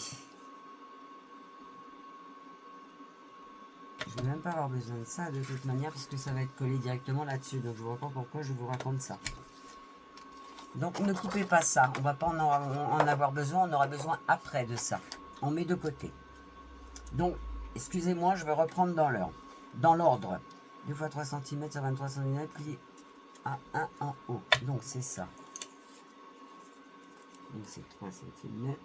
Je ne vais même pas avoir besoin de ça de toute manière parce que ça va être collé directement là-dessus. Donc je ne vois pas pourquoi je vous raconte ça. Donc ne coupez pas ça. On ne va pas en avoir besoin. On aura besoin après de ça. On met de côté. Donc, excusez-moi, je vais reprendre dans l'ordre. 2 fois 3 cm sur 23 cm, plié à 1 en haut. Donc c'est ça. Donc c'est 3 cm.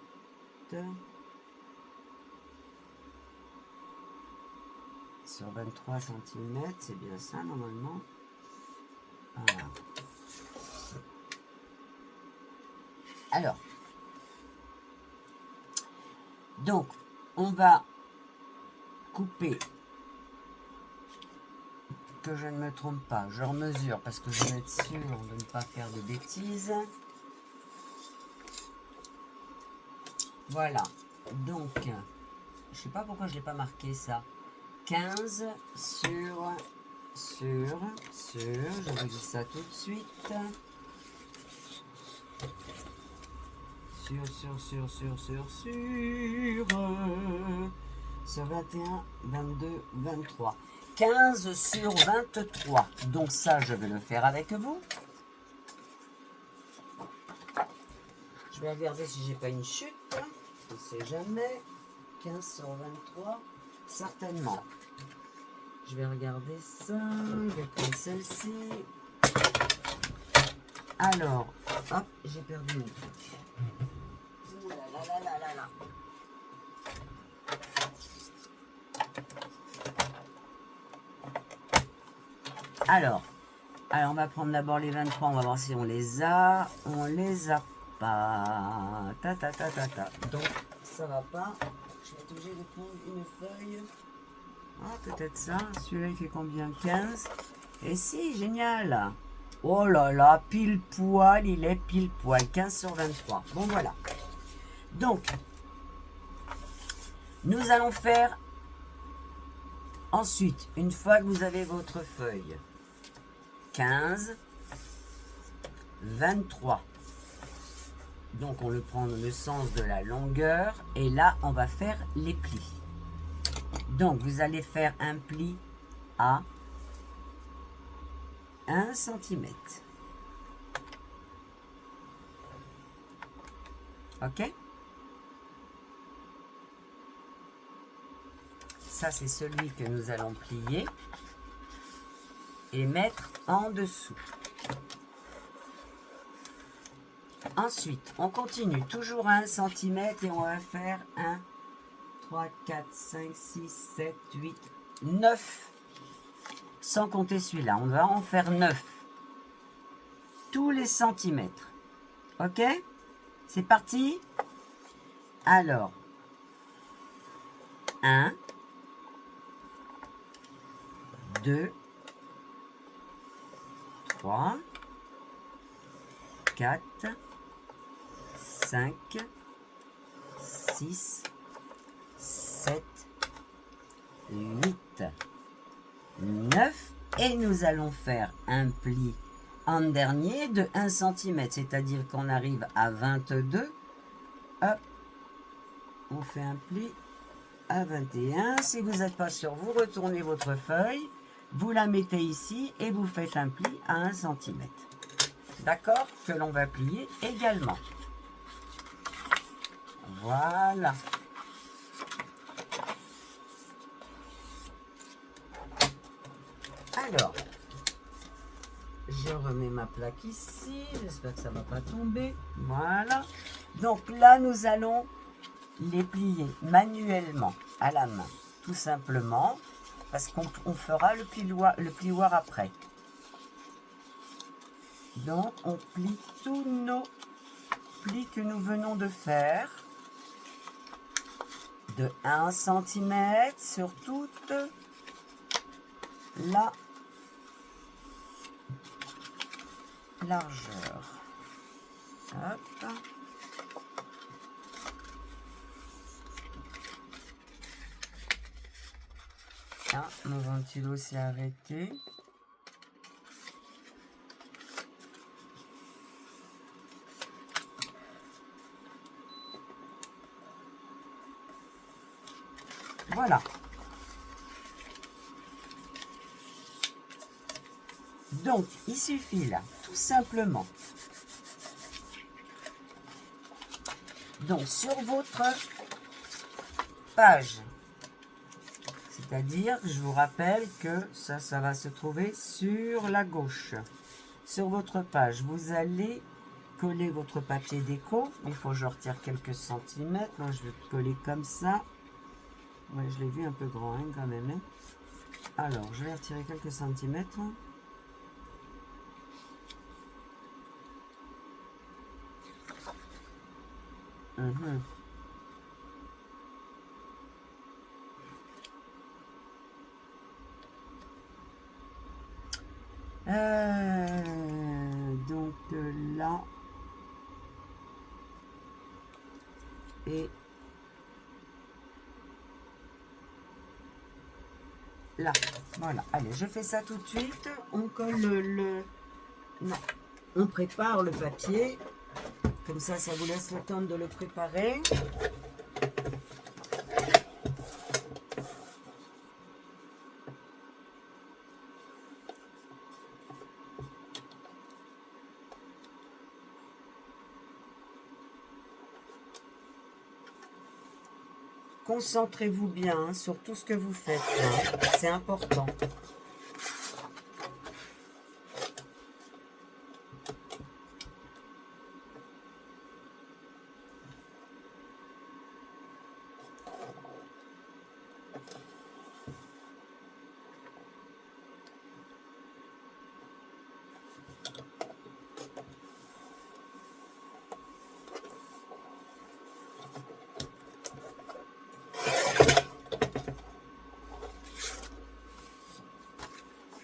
Sur 23 cm, c'est bien ça normalement. Voilà. Alors, donc, on va couper, que je ne me trompe pas, je remesure parce que je veux être sûr de ne pas faire de bêtises. Voilà, donc, je sais pas pourquoi je l'ai pas marqué ça. 15 sur, je vous dis ça tout de suite. Sur 21, 22, 23. 15 sur 23. Donc ça, je vais le faire avec vous. Je vais regarder si j'ai pas une chute. On ne sait jamais. 15 sur 23. Certainement. Je vais regarder ça. Je vais prendre celle-ci. Alors, hop, j'ai perdu mon truc. Oh là là là là là. Alors, on va prendre d'abord les 23. On va voir si on les a. On les a pas. Donc, ça va pas. Je vais être obligée de prendre une feuille. Ah, peut-être ça. Celui-là, il fait combien? 15. Et si, génial. Oh là là, pile poil, il est pile poil. 15 sur 23. Bon, voilà. Donc, nous allons faire ensuite, une fois que vous avez votre feuille, 15, 23, Donc on le prend dans le sens de la longueur et là on va faire les plis. Donc vous allez faire un pli à 1 cm. Ok? Ça c'est celui que nous allons plier et mettre en dessous. Ensuite, on continue toujours à 1 cm et on va faire 1, 3, 4, 5, 6, 7, 8, 9. Sans compter celui-là, on va en faire 9. Tous les centimètres. Ok? C'est parti? Alors, 1, 2, 3, 4, 5, 6, 7, 8, 9 et nous allons faire un pli en dernier de 1 cm, c'est-à-dire qu'on arrive à 22. Hop, on fait un pli à 21. Si vous n'êtes pas sûr, vous retournez votre feuille, vous la mettez ici et vous faites un pli à 1 cm. D'accord? Que l'on va plier également. Voilà. Alors, je remets ma plaque ici. J'espère que ça ne va pas tomber. Voilà. Donc là, nous allons les plier manuellement à la main. Tout simplement. Parce qu'on fera le plioir après. Donc, on plie tous nos plis que nous venons de faire. De 1 cm sur toute la largeur. Hop. Ah, mon ventilo s'est arrêté. Voilà. Donc, il suffit là, tout simplement. Donc, sur votre page, c'est-à-dire, je vous rappelle que ça va se trouver sur la gauche. Sur votre page, vous allez coller votre papier déco. Il faut que je retire quelques centimètres. Moi, je vais coller comme ça. Ouais, je l'ai vu un peu grand hein, quand même. Hein. Alors, je vais retirer quelques centimètres. Mmh. Donc là et là. Voilà. Allez, je fais ça tout de suite. On colle non. On prépare le papier. Comme ça vous laisse le temps de le préparer. Concentrez-vous bien sur tout ce que vous faites. Hein. C'est important.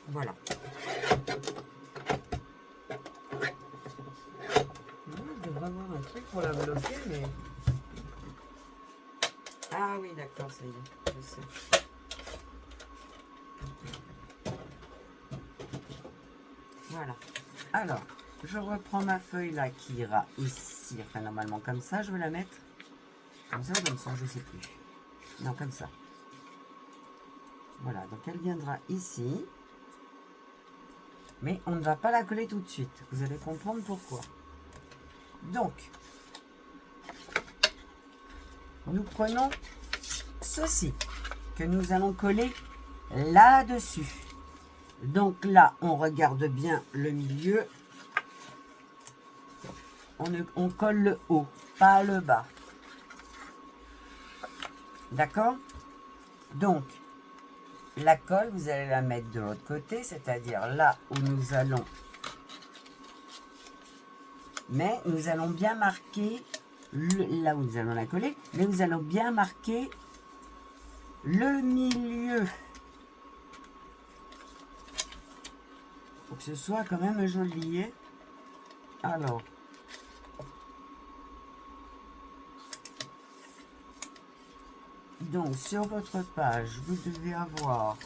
Voilà. Je devrais avoir un truc pour la bloquer, mais... Ah oui, d'accord, ça y est, je sais. Voilà. Alors, je reprends ma feuille là qui ira ici, enfin normalement comme ça, je vais la mettre comme ça ou comme ça, je sais plus. Non, comme ça. Voilà, donc elle viendra ici. Mais on ne va pas la coller tout de suite. Vous allez comprendre pourquoi. Donc, nous prenons ceci que nous allons coller là-dessus. Donc là, on regarde bien le milieu. On colle le haut, pas le bas. D'accord? Donc, la colle, vous allez la mettre de l'autre côté, c'est-à-dire là où nous allons... Mais nous allons bien marquer, là où nous allons la coller, mais nous allons bien marquer le milieu. Pour que ce soit quand même joli. Alors... Donc, sur votre page, vous devez avoir...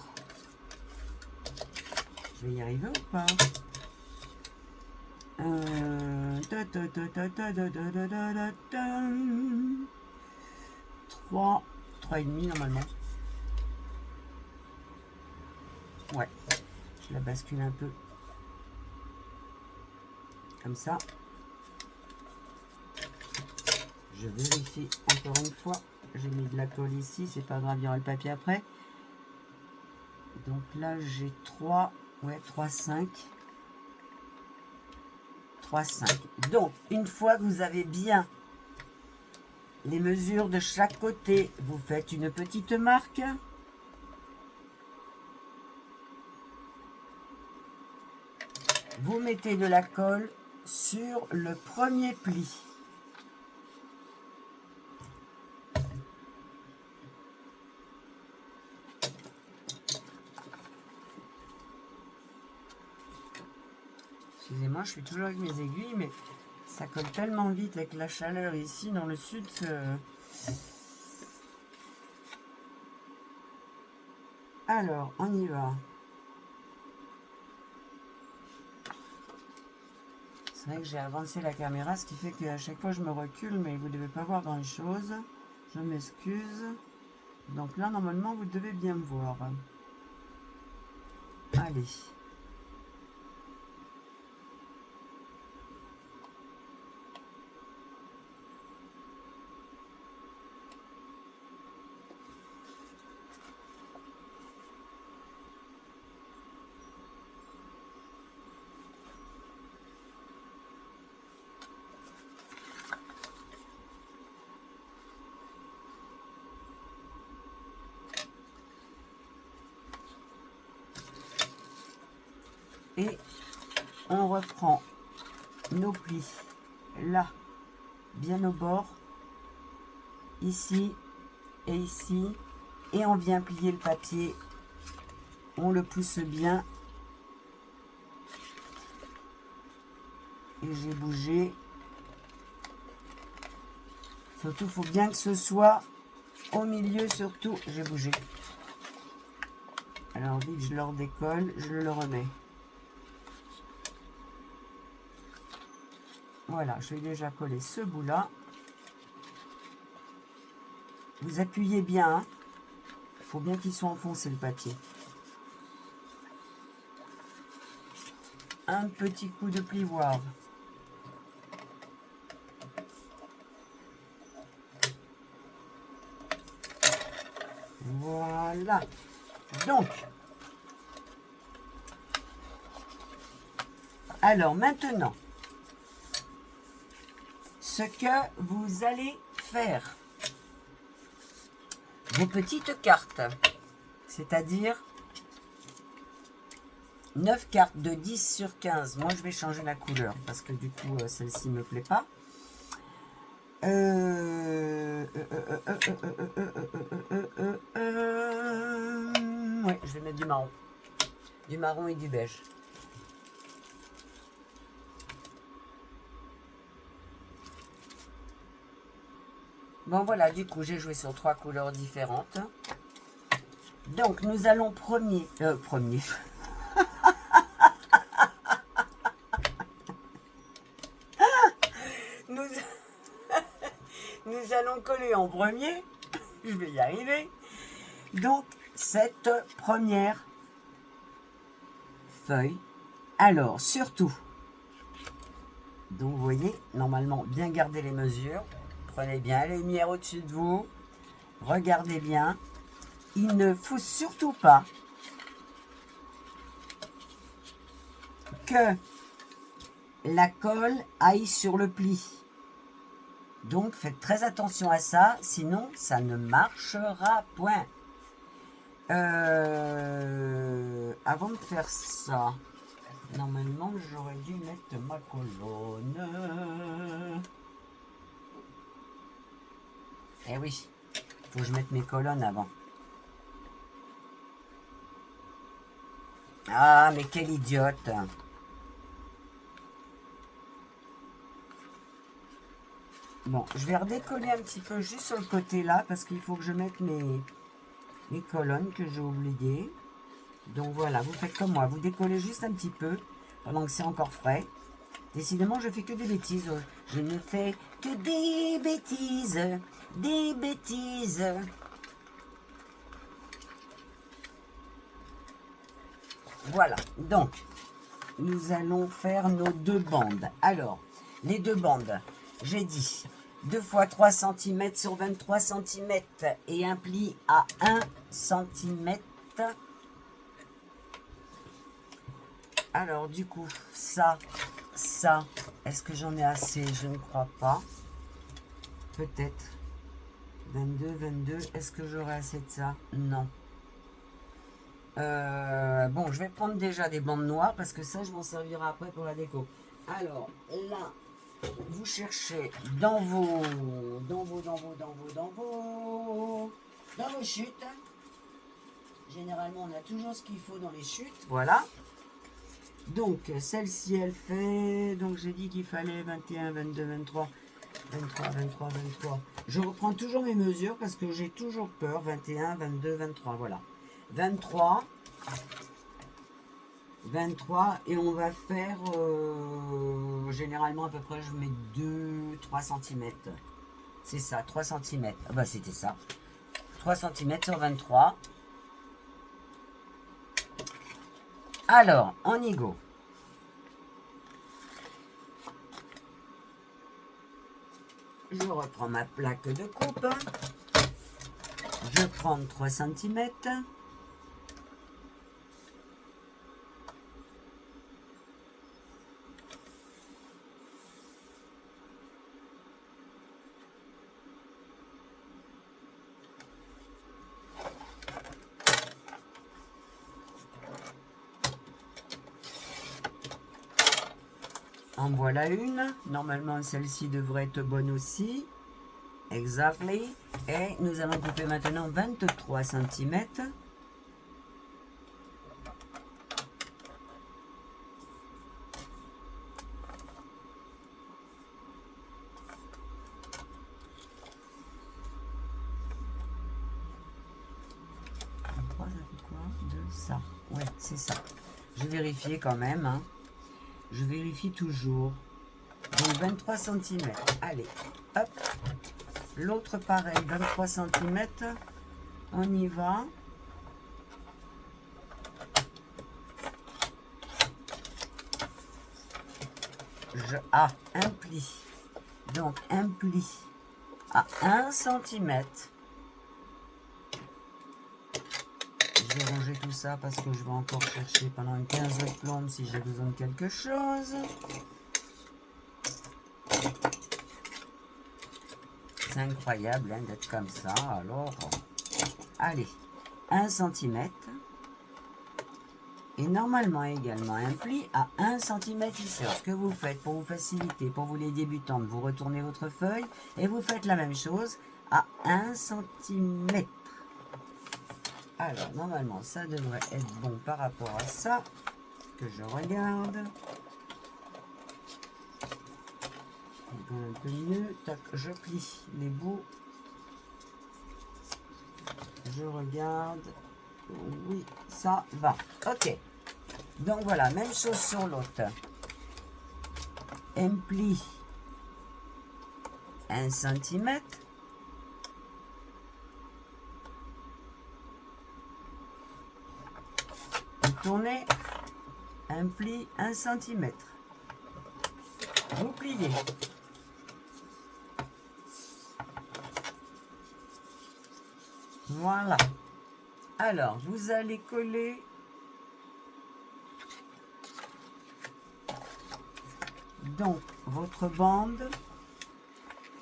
Je vais y arriver ou pas? 3,5 normalement. Ouais, je la bascule un peu. Comme ça. Je vérifie encore une fois. J'ai mis de la colle ici, c'est pas grave, il y aura le papier après. Donc là, j'ai 3, ouais, 3,5. 3,5. Donc, une fois que vous avez bien les mesures de chaque côté, vous faites une petite marque. Vous mettez de la colle sur le premier pli. Excusez-moi, je suis toujours avec mes aiguilles, mais ça colle tellement vite avec la chaleur ici dans le sud. Alors, on y va. C'est vrai que j'ai avancé la caméra, ce qui fait qu'à chaque fois je me recule, mais vous ne devez pas voir grand chose. Je m'excuse. Donc là, normalement, vous devez bien me voir. Allez. Et on reprend nos plis là, bien au bord, ici et ici, et on vient plier le papier, on le pousse bien, et j'ai bougé, surtout il faut bien que ce soit au milieu, surtout, j'ai bougé, alors vite je le redécolle, je le remets. Voilà, je vais déjà coller ce bout-là. Vous appuyez bien. Hein. Il faut bien qu'il soit enfoncé le papier. Un petit coup de plioir. Voilà. Donc, alors maintenant, ce que vous allez faire, vos petites cartes, c'est-à-dire 9 cartes de 10 sur 15. Moi, je vais changer la couleur parce que du coup, celle-ci ne me plaît pas. Ouais, je vais mettre du marron. Du marron et du beige. Bon voilà, du coup j'ai joué sur 3 couleurs différentes. Donc nous allons premier. décoller en premier. Je vais y arriver. Donc, cette première feuille. Alors, surtout, donc vous voyez, normalement, bien garder les mesures. Prenez bien la lumière au-dessus de vous. Regardez bien. Il ne faut surtout pas que la colle aille sur le pli. Donc, faites très attention à ça, sinon, ça ne marchera point. Avant de faire ça, normalement, j'aurais dû mettre ma colonne. Eh oui, faut que je mette mes colonnes avant. Ah, mais quelle idiote! Bon, je vais redécoller un petit peu juste sur le côté là, parce qu'il faut que je mette mes colonnes que j'ai oubliées. Donc voilà, vous faites comme moi, vous décollez juste un petit peu, pendant que c'est encore frais. Décidément, je fais que des bêtises. Je ne fais que des bêtises. Des bêtises. Voilà, donc, nous allons faire nos deux bandes. Alors, les deux bandes, j'ai dit 2 fois 3 cm sur 23 cm et un pli à 1 cm. Alors, du coup, ça, est-ce que j'en ai assez? Je ne crois pas. Peut-être. 22, est-ce que j'aurai assez de ça? Non. Bon, je vais prendre déjà des bandes noires parce que ça, je m'en servirai après pour la déco. Alors, là, vous cherchez dans vos chutes. Généralement, on a toujours ce qu'il faut dans les chutes. Voilà. Donc, celle-ci, elle fait... Donc, j'ai dit qu'il fallait 21, 22, 23, 23. Je reprends toujours mes mesures parce que j'ai toujours peur. 21, 22, 23, voilà. 23, et on va faire... généralement, à peu près, je mets 2-3 cm. C'est ça, 3 cm. Ah bah, c'était ça. 3 cm sur 23. Alors, on y go. Je reprends ma plaque de coupe. Je prends 3 cm. En voilà une. Normalement, celle-ci devrait être bonne aussi. Exactly. Et nous allons couper maintenant 23 cm. Ça. Ouais, c'est ça. Je vais vérifier quand même. Hein. Je vérifie toujours. Donc 23 cm. Allez, hop. L'autre pareil, 23 cm. On y va. Un pli. Donc un pli à 1 cm. Je vais ranger tout ça parce que je vais encore chercher pendant une 15 de plombe si j'ai besoin de quelque chose. C'est incroyable hein, d'être comme ça. Alors, allez, 1 cm. Et normalement également un pli à 1 cm ici. Alors, ce que vous faites pour vous faciliter, pour vous les débutantes, vous retournez votre feuille et vous faites la même chose à 1 cm. Alors, normalement, ça devrait être bon par rapport à ça, que je regarde. Un peu mieux. Tac, je plie les bouts. Je regarde. Oui, ça va. Ok. Donc voilà, même chose sur l'autre. Un pli 1 cm. tournez un pli 1 cm. Vous pliez. Voilà. Alors, vous allez coller donc votre bande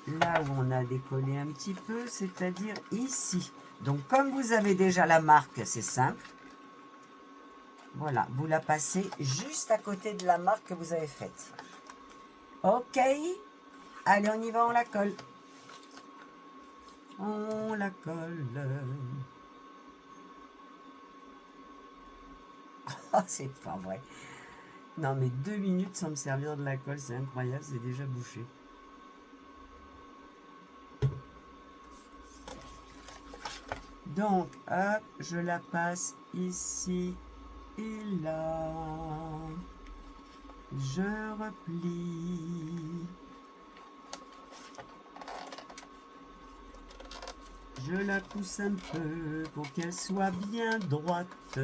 là où on a décollé un petit peu, c'est-à-dire ici. Donc, comme vous avez déjà la marque, c'est simple. Voilà, vous la passez juste à côté de la marque que vous avez faite. Ok. Allez, on y va, on la colle. On la colle. Oh, c'est pas vrai. Non, mais 2 minutes sans me servir de la colle, c'est incroyable, c'est déjà bouché. Donc, hop, je la passe ici et là. Je replie. Je la pousse un peu pour qu'elle soit bien droite.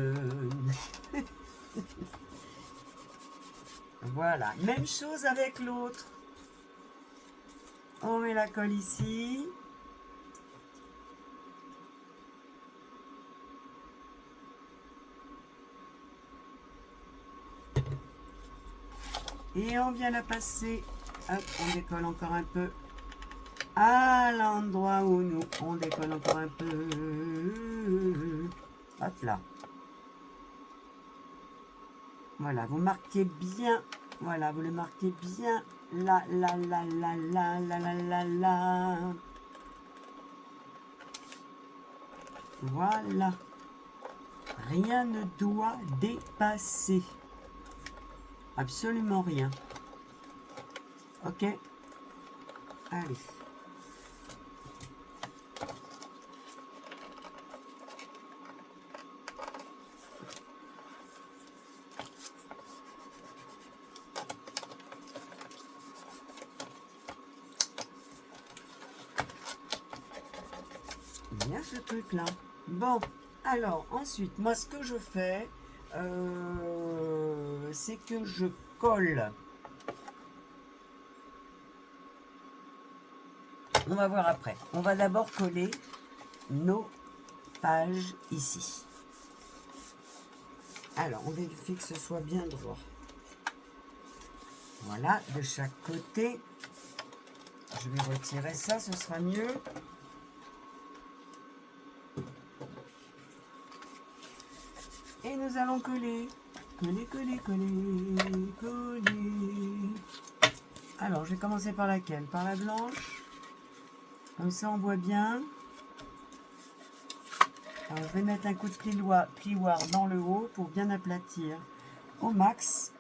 Voilà, même chose avec l'autre. On met la colle ici. Et on vient la passer. Hop, on décolle encore un peu. À l'endroit où nous, on décolle encore un peu. Hop là. Voilà, vous marquez bien. Voilà, vous le marquez bien. Là, là, là, là, là, là, là, là, là. Voilà. Rien ne doit dépasser. Absolument rien. Ok? Allez. Bien ce truc là. Bon, alors ensuite, moi ce que je fais, c'est que je colle. On va voir après. On va d'abord coller nos pages ici. Alors, on vérifie que ce soit bien droit. Voilà, de chaque côté. Je vais retirer ça, ce sera mieux. Et nous allons coller. Coller, coller, coller, coller. Alors, je vais commencer par laquelle? Par la blanche. Comme ça, on voit bien. Alors, je vais mettre un coup de plioir dans le haut pour bien aplatir au max.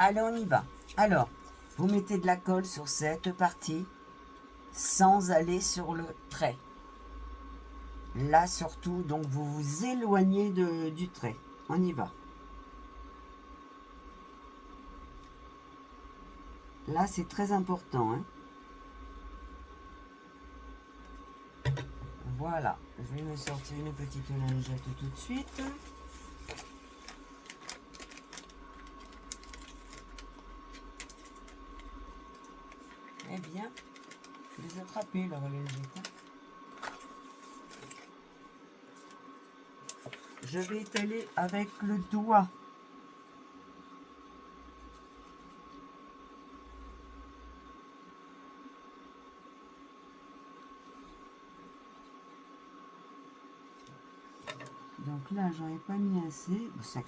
Allez, on y va. Alors, vous mettez de la colle sur cette partie sans aller sur le trait. Là, surtout, donc vous vous éloignez du trait. On y va. Là, c'est très important. Hein. Voilà. Je vais me sortir une petite lingette tout de suite. Eh bien, je les attraper là, les lingette. Je vais étaler avec le doigt. Donc là, j'en ai pas mis assez. Ça,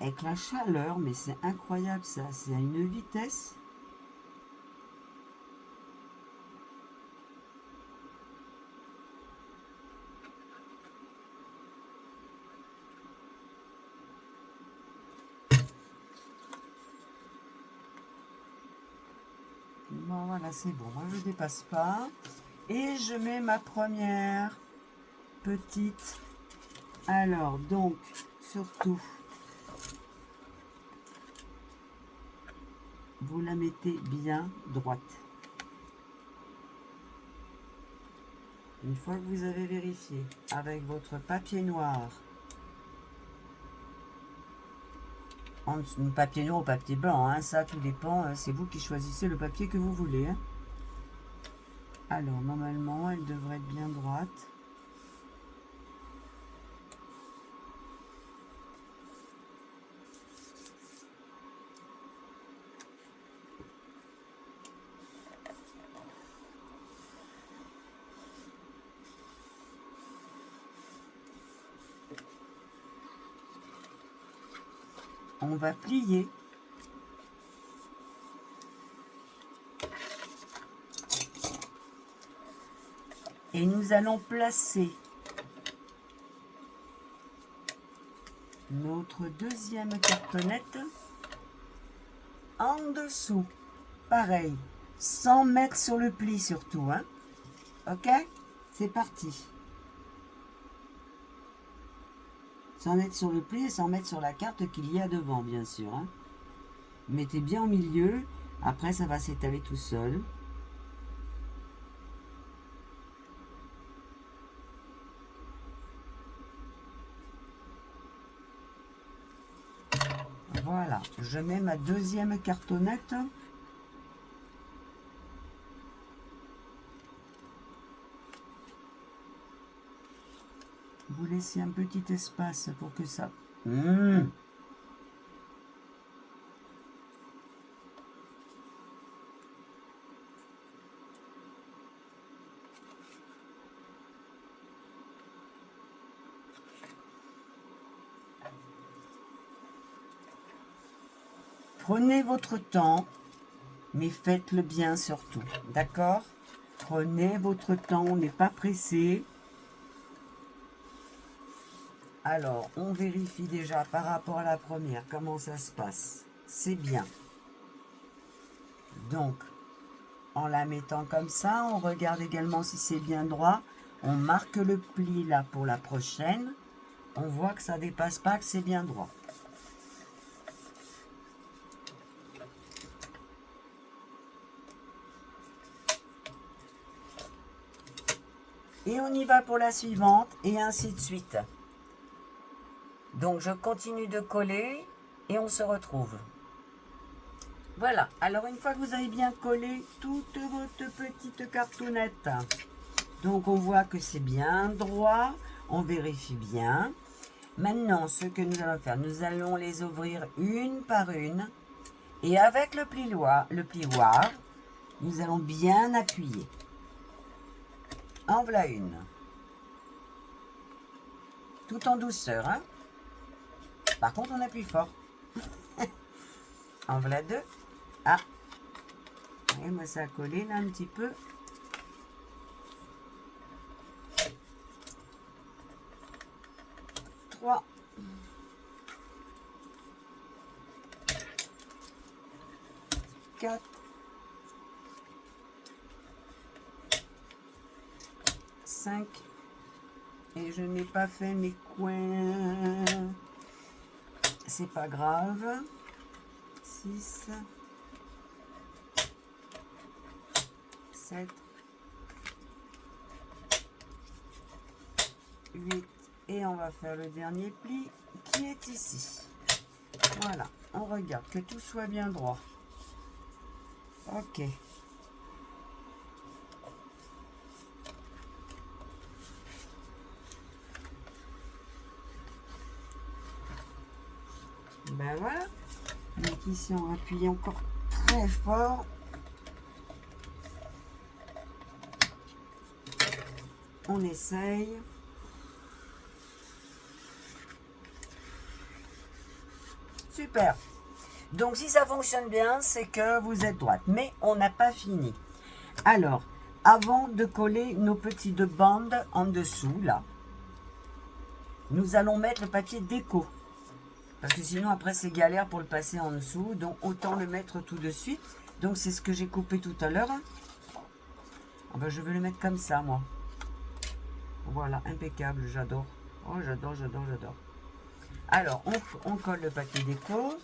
avec la chaleur, mais c'est incroyable ça. C'est à une vitesse. Bon, voilà, c'est bon. Moi, je ne dépasse pas. Et je mets ma première petite Alors, donc, surtout, vous la mettez bien droite. Une fois que vous avez vérifié avec votre papier noir, papier noir ou papier blanc, hein, ça tout dépend, c'est vous qui choisissez le papier que vous voulez. Hein. Alors, normalement, elle devrait être bien droite. On va plier. Et nous allons placer notre deuxième cartonnette en dessous. Pareil, sans mettre sur le pli surtout. Hein. Ok? C'est parti. Sans mettre sur le pli et sans mettre sur la carte qu'il y a devant, bien sûr. Hein. Mettez bien au milieu. Après, ça va s'étaler tout seul. Voilà, je mets ma deuxième cartonnette. Vous laissez un petit espace pour que ça... Prenez votre temps, mais faites-le bien surtout, d'accord? Prenez votre temps, on n'est pas pressé. Alors, on vérifie déjà par rapport à la première, comment ça se passe. C'est bien. Donc, en la mettant comme ça, on regarde également si c'est bien droit. On marque le pli là pour la prochaine. On voit que ça ne dépasse pas, que c'est bien droit. Et on y va pour la suivante, et ainsi de suite. Donc, je continue de coller, et on se retrouve. Voilà, alors une fois que vous avez bien collé toute votre petite cartonnette, donc on voit que c'est bien droit, on vérifie bien. Maintenant, ce que nous allons faire, nous allons les ouvrir une par une, et avec le plioir, nous allons bien appuyer. En voilà une. Tout en douceur, hein. Par contre, on appuie fort. En voilà deux. Ah. Et moi, ça a collé là un petit peu. Trois. Quatre. 5 et je n'ai pas fait mes coins, c'est pas grave. 6 7 8 et on va faire le dernier pli qui est ici. Voilà, on regarde que tout soit bien droit. Ok. Ben voilà. Donc ici on va appuyer encore très fort. On essaye. Super. Donc si ça fonctionne bien, c'est que vous êtes droite. Mais on n'a pas fini. Alors, avant de coller nos petites bandes en dessous, là, nous allons mettre le papier déco. Parce que sinon, après, c'est galère pour le passer en dessous. Donc, autant le mettre tout de suite. Donc, c'est ce que j'ai coupé tout à l'heure. Ah ben, je vais le mettre comme ça, moi. Voilà, impeccable, j'adore. Oh, j'adore, j'adore, j'adore. Alors, on colle le papier déco.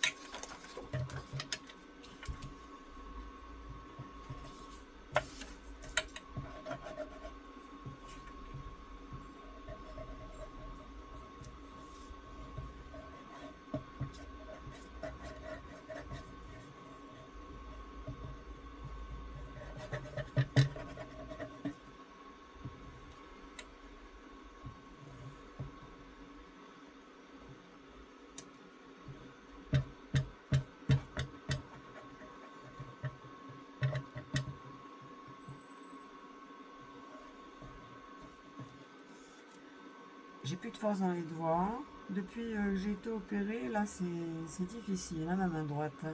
J'ai plus de force dans les doigts. Depuis que j'ai été opérée, là c'est difficile, hein, ma main droite.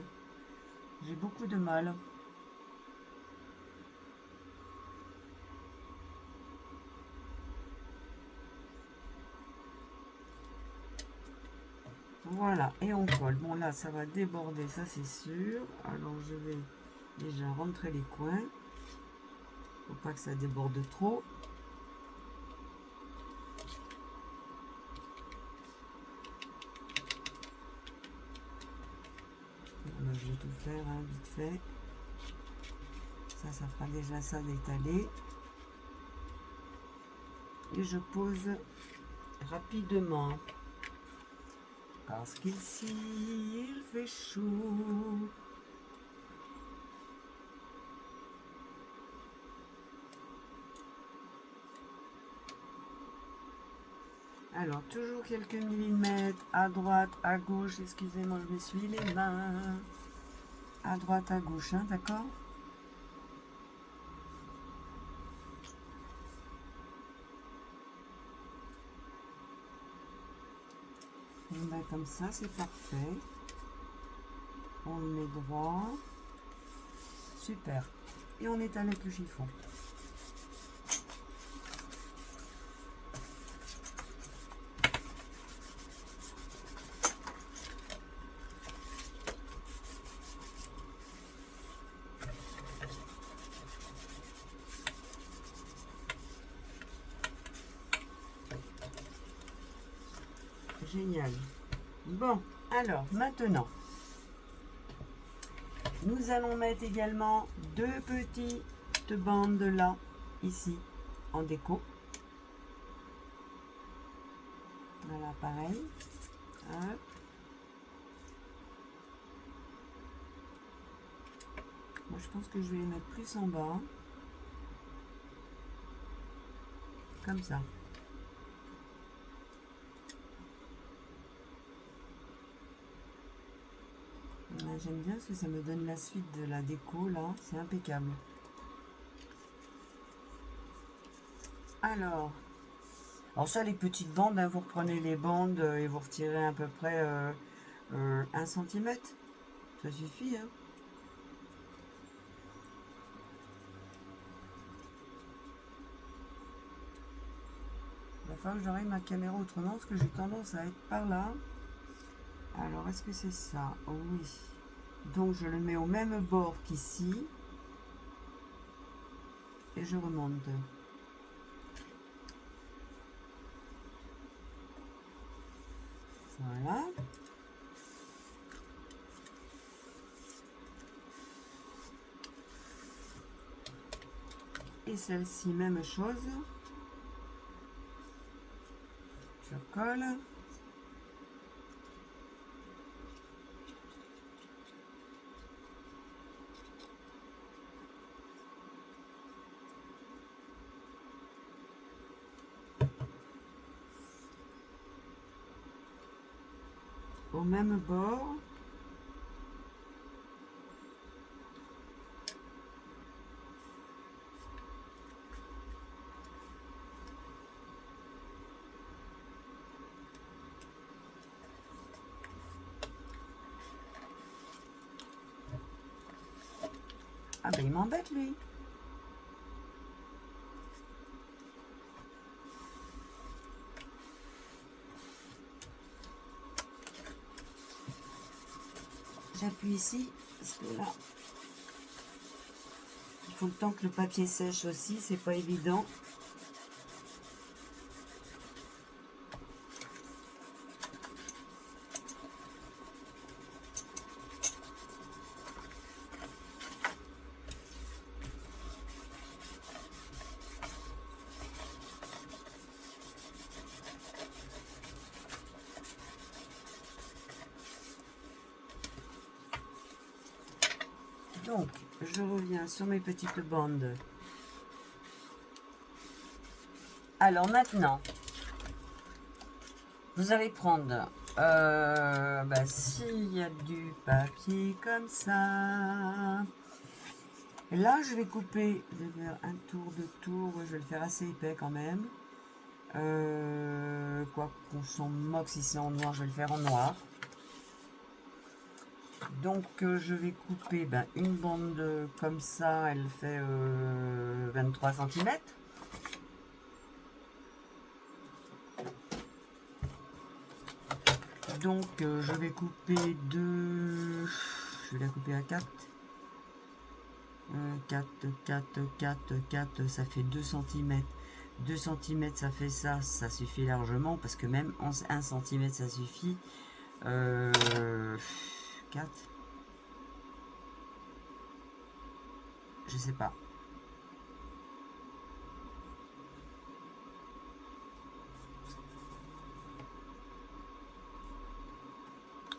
J'ai beaucoup de mal. Voilà, et on colle. Bon là, ça va déborder, ça c'est sûr. Alors je vais déjà rentrer les coins. Faut pas que ça déborde trop. Bon, je vais tout faire, hein, vite fait. Ça fera déjà ça d'étaler. Et je pose rapidement. Parce qu'ici, il fait chaud. Alors, toujours quelques millimètres à droite, à gauche. Excusez-moi, je m'essuie les mains. À droite, à gauche, hein, d'accord? On met comme ça, c'est parfait. On le met droit. Super. Et on étale avec le chiffon. Génial. Bon, alors maintenant, nous allons mettre également deux petites bandes là, ici, en déco. Voilà, pareil. Hop. Moi, je pense que je vais les mettre plus en bas. Comme ça. J'aime bien parce que ça me donne la suite de la déco là, c'est impeccable. Alors ça les petites bandes, hein, vous reprenez les bandes et vous retirez à peu près 1 cm. Ça suffit, hein. Il va falloir que j'aurai ma caméra autrement parce que j'ai tendance à être par là. Alors est-ce que c'est ça? Oh, oui. Donc je le mets au même bord qu'ici. Et je remonte. Voilà. Et celle-ci, même chose. Je colle. Au même bord. Ah ben il m'embête lui. J'appuie ici, parce que là, il faut le temps que le papier sèche aussi, c'est pas évident. Donc, je reviens sur mes petites bandes. Alors maintenant, vous allez prendre, s'il y a du papier comme ça, là je vais couper, je vais faire un tour de tour, je vais le faire assez épais quand même, quoi qu'on s'en moque si c'est en noir, je vais le faire en noir. Donc je vais couper une bande comme ça, elle fait 23 cm. Donc je vais couper je vais la couper à 4. 4, ça fait 2 cm. 2 cm ça fait ça, ça suffit largement parce que même 1 cm ça suffit. 4. Je sais pas.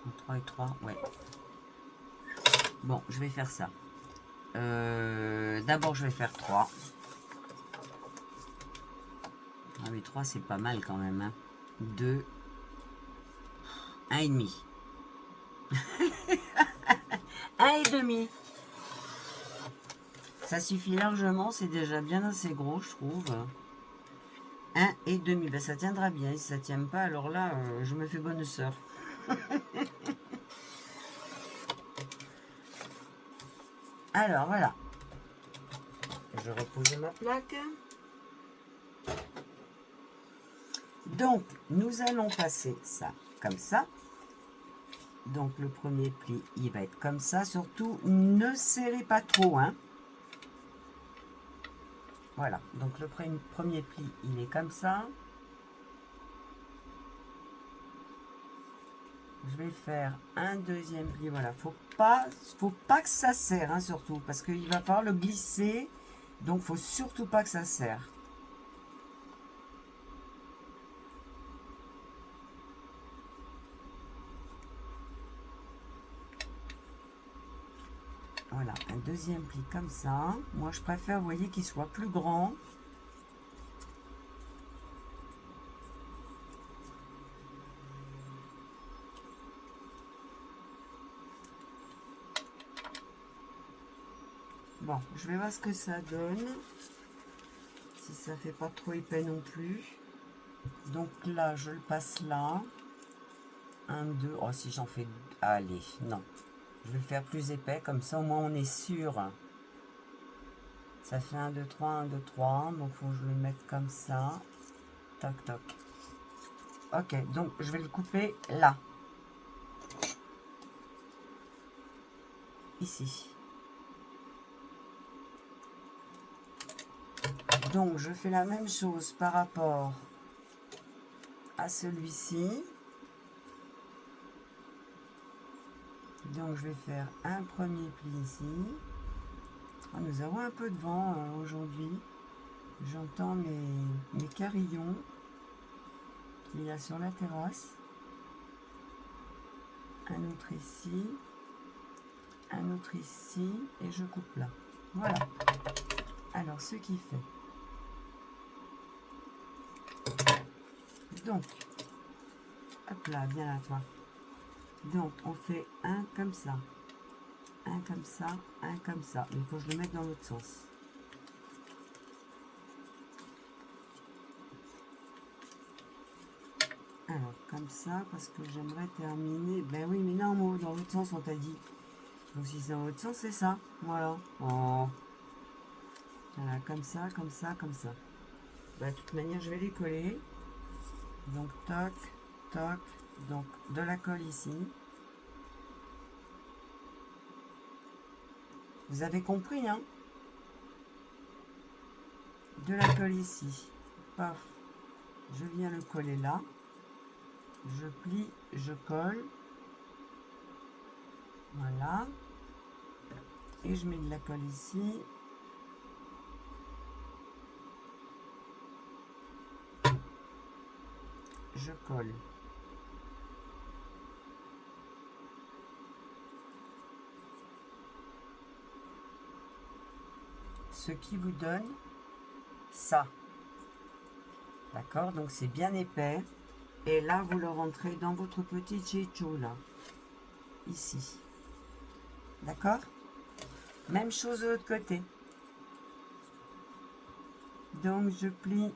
En 3 et 3, ouais. Bon, je vais faire ça. D'abord, je vais faire 3. Ah, mais 3, c'est pas mal quand même. Hein. 2, 1,5. 1,5. Ça suffit largement, c'est déjà bien assez gros, je trouve. 1,5. Ben, ça tiendra bien. Si ça tient pas, alors là, je me fais bonne sœur. Alors, voilà. Je repose ma plaque. Donc, nous allons passer ça comme ça. Donc, le premier pli, il va être comme ça. Surtout, ne serrez pas trop, hein. Voilà. Donc, le premier pli, il est comme ça. Je vais faire un deuxième pli. Voilà. Faut pas que ça serre, hein, surtout. Parce qu'il va falloir le glisser. Donc, faut surtout pas que ça serre. Voilà, un deuxième pli comme ça. Moi, je préfère, vous voyez, qu'il soit plus grand. Bon, je vais voir ce que ça donne. Si ça fait pas trop épais non plus. Donc là, je le passe là. 1, 2. Oh, si j'en fais... Allez, non. Je vais le faire plus épais. Comme ça, au moins, on est sûr. Ça fait 1, 2, 3, 1, 2, 3. Donc, il faut que je le mette comme ça. Toc, toc. Ok, donc, je vais le couper là. Ici. Donc, je fais la même chose par rapport à celui-ci. Donc, je vais faire un premier pli ici. Oh, nous avons un peu de vent aujourd'hui. J'entends mes carillons qu'il y a sur la terrasse. Un autre ici. Un autre ici. Et je coupe là. Voilà. Alors, ce qui fait... Donc, hop là, viens là, toi. Donc, on fait un comme ça. Un comme ça, un comme ça. Mais il faut que je le mette dans l'autre sens. Alors, comme ça, parce que j'aimerais terminer... Ben oui, mais non, moi, dans l'autre sens, on t'a dit. Donc, si c'est dans l'autre sens, c'est ça. Voilà. Oh. Voilà, comme ça, comme ça, comme ça. Ben, de toute manière, je vais les coller. Donc, toc, toc. Donc, de la colle ici. Vous avez compris, hein? De la colle ici. Paf. Je viens le coller là. Je plie, je colle. Voilà. Et je mets de la colle ici. Je colle. ce qui vous donne ça. D'accord? Donc c'est bien épais. Et là, vous le rentrez dans votre petit chichou, là. Ici. D'accord? Même chose de l'autre côté. Donc je plie.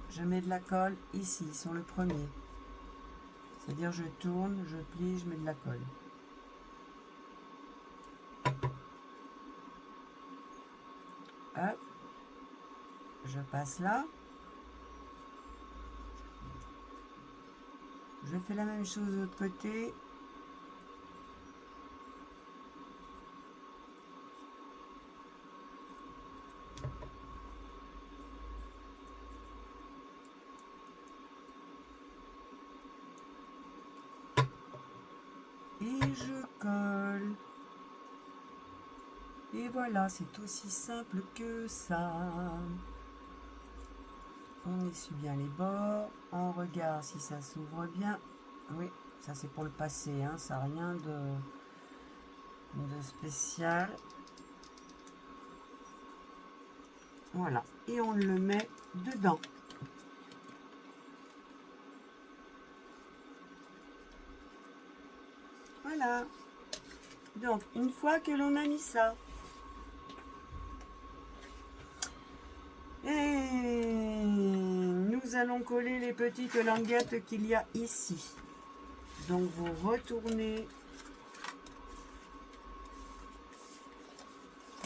Je mets de la colle ici, sur le premier. C'est-à-dire je tourne, je plie, je mets de la colle. Hop. Je passe là. Je fais la même chose de l'autre côté. Et je colle. Et voilà, c'est aussi simple que ça. On essuie bien les bords. On regarde si ça s'ouvre bien. Oui, ça c'est pour le passé, hein, ça n'a rien de spécial. Voilà, et on le met dedans. Voilà. Donc, une fois que l'on a mis ça, et nous allons coller les petites languettes qu'il y a ici. Donc, vous retournez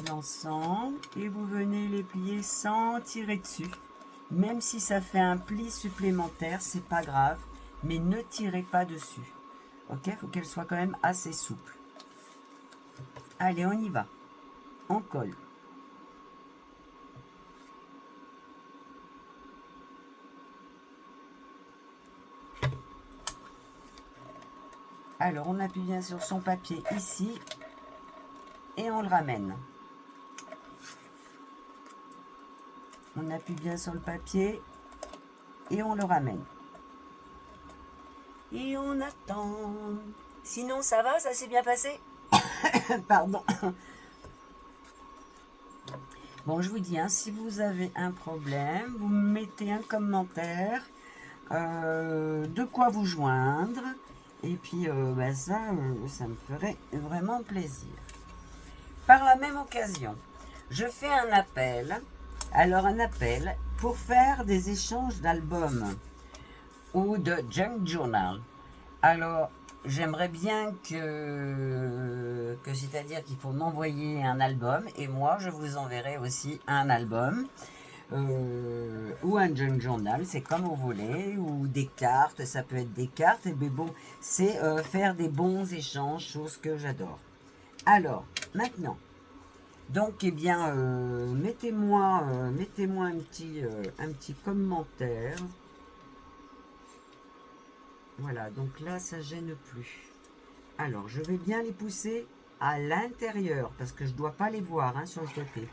l'ensemble et vous venez les plier sans tirer dessus. Même si ça fait un pli supplémentaire, c'est pas grave, mais ne tirez pas dessus. Ok, il faut qu'elle soit quand même assez souple. Allez, on y va. On colle. Alors, on appuie bien sur son papier ici et on le ramène. On appuie bien sur le papier et on le ramène. Et on attend. Sinon, ça va? Ça s'est bien passé? Pardon. Bon, je vous dis, hein, si vous avez un problème, vous mettez un commentaire, de quoi vous joindre. Et puis, ça me ferait vraiment plaisir. Par la même occasion, je fais un appel. Alors, un appel pour faire des échanges d'albums ou de junk journal. Alors, j'aimerais bien que c'est-à-dire qu'il faut m'envoyer un album et moi, je vous enverrai aussi un album ou un junk journal, c'est comme vous voulez, ou des cartes, ça peut être des cartes, mais bon, c'est faire des bons échanges, chose que j'adore. Alors, maintenant, donc, eh bien, mettez-moi un petit commentaire. Voilà, donc là, ça gêne plus. Alors, je vais bien les pousser à l'intérieur, parce que je ne dois pas les voir, hein, sur le côté.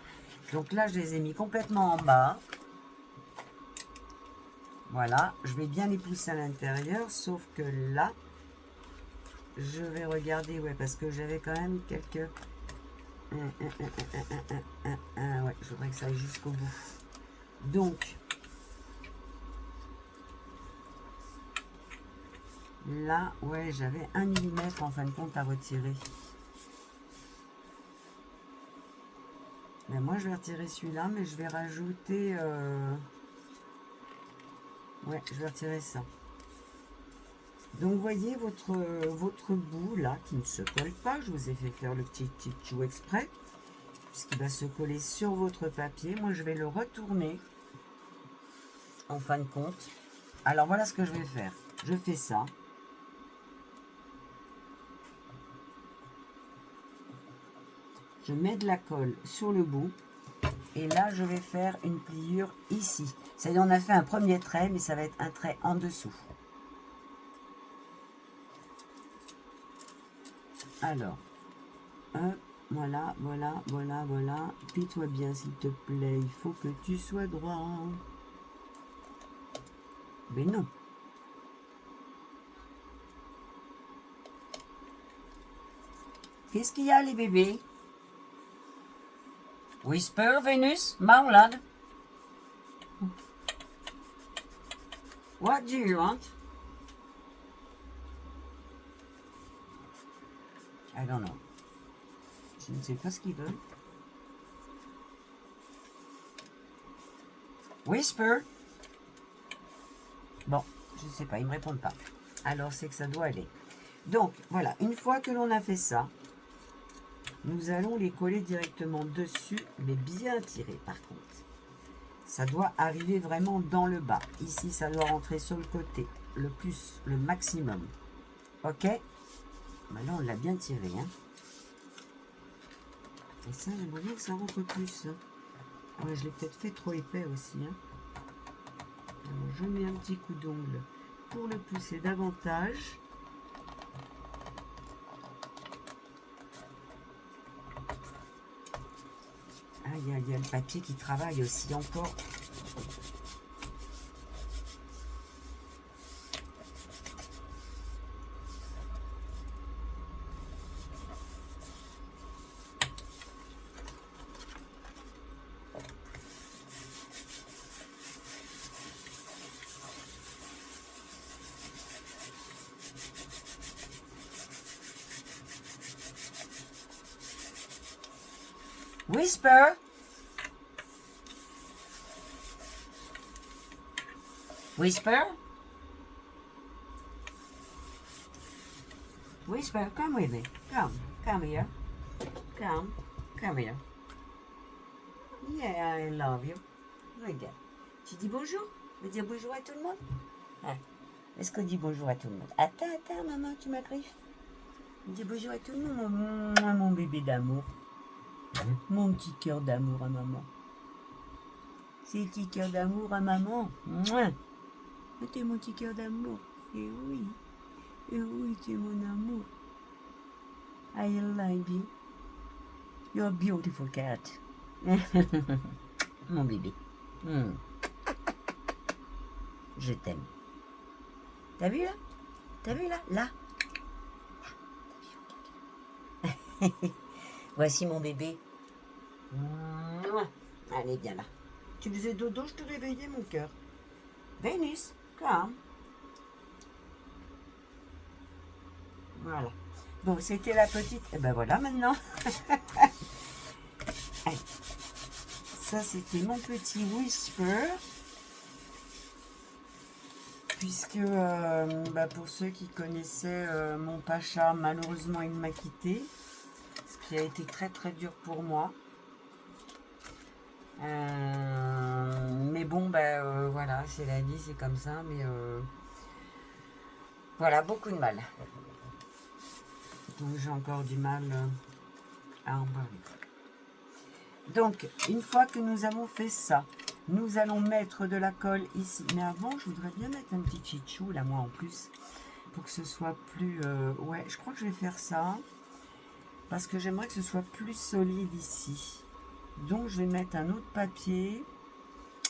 Donc là, je les ai mis complètement en bas. Voilà, je vais bien les pousser à l'intérieur, sauf que là, je vais regarder, ouais, parce que j'avais quand même quelques... ouais, je voudrais que ça aille jusqu'au bout. Donc, là, ouais, j'avais 1 mm en fin de compte à retirer. Mais moi, je vais retirer celui-là, mais je vais rajouter... ouais, je vais retirer ça. Donc, vous voyez votre bout, là, qui ne se colle pas. Je vous ai fait faire le petit chou exprès, puisqu'il va se coller sur votre papier. Moi, je vais le retourner, en fin de compte. Alors, voilà ce que je vais faire. Je fais ça. Je mets de la colle sur le bout. Et là, je vais faire une pliure ici. C'est-à-dire, on a fait un premier trait, mais ça va être un trait en dessous. Alors, hop, voilà, voilà, voilà, voilà. Plie-toi bien, s'il te plaît. Il faut que tu sois droit. Mais non. Qu'est-ce qu'il y a, les bébés? Whisper, Venus, Marmalade. What do you want? I don't know. Je ne sais pas ce qu'il veut. Whisper. Bon, je ne sais pas, ils ne me répondent pas. Alors, c'est que ça doit aller. Donc, voilà, une fois que l'on a fait ça, nous allons les coller directement dessus, mais bien tirer par contre. Ça doit arriver vraiment dans le bas. Ici, ça doit rentrer sur le côté, le plus, le maximum. Ok? Maintenant, on l'a bien tiré. Hein. Et ça, j'aimerais bien que ça rentre plus. Hein. Ah ouais, je l'ai peut-être fait trop épais aussi. Hein. Alors, je mets un petit coup d'ongle pour le pousser davantage. Ah, il y a le papier qui travaille aussi encore. Whisper. Whisper. Whisper, come with me. Come here. Come here. Yeah, I love you. Regarde. Tu dis bonjour? Tu veux dire bonjour à tout le monde? Ah. Est-ce qu'on dit bonjour à tout le monde? Attends, maman, tu m'aggriffes. Dis bonjour à tout le monde, mon bébé d'amour. Mon petit cœur d'amour à maman. C'est le petit cœur d'amour à maman. T'es mon petit cœur d'amour. Et oui, tu es mon amour. I love you. You're a beautiful cat. Mon bébé. Je t'aime. T'as vu là? T'as vu là? Là. Voici mon bébé. Allez, viens là. Tu faisais dodo, je te réveillais mon cœur. Vénus, come. Voilà. Bon, c'était la petite. Et ben voilà maintenant. Allez. Ça, c'était mon petit Whisper. Puisque, pour ceux qui connaissaient mon Pacha, malheureusement, il m'a quitté. Ce qui a été très très dur pour moi. Mais bon, voilà, c'est la vie, c'est comme ça. Mais voilà, beaucoup de mal. Donc j'ai encore du mal à en parler. Donc, une fois que nous avons fait ça, nous allons mettre de la colle ici. Mais avant, je voudrais bien mettre un petit chichou, là, moi, en plus. Pour que ce soit plus... ouais, je crois que je vais faire ça. Parce que j'aimerais que ce soit plus solide ici. Donc, je vais mettre un autre papier.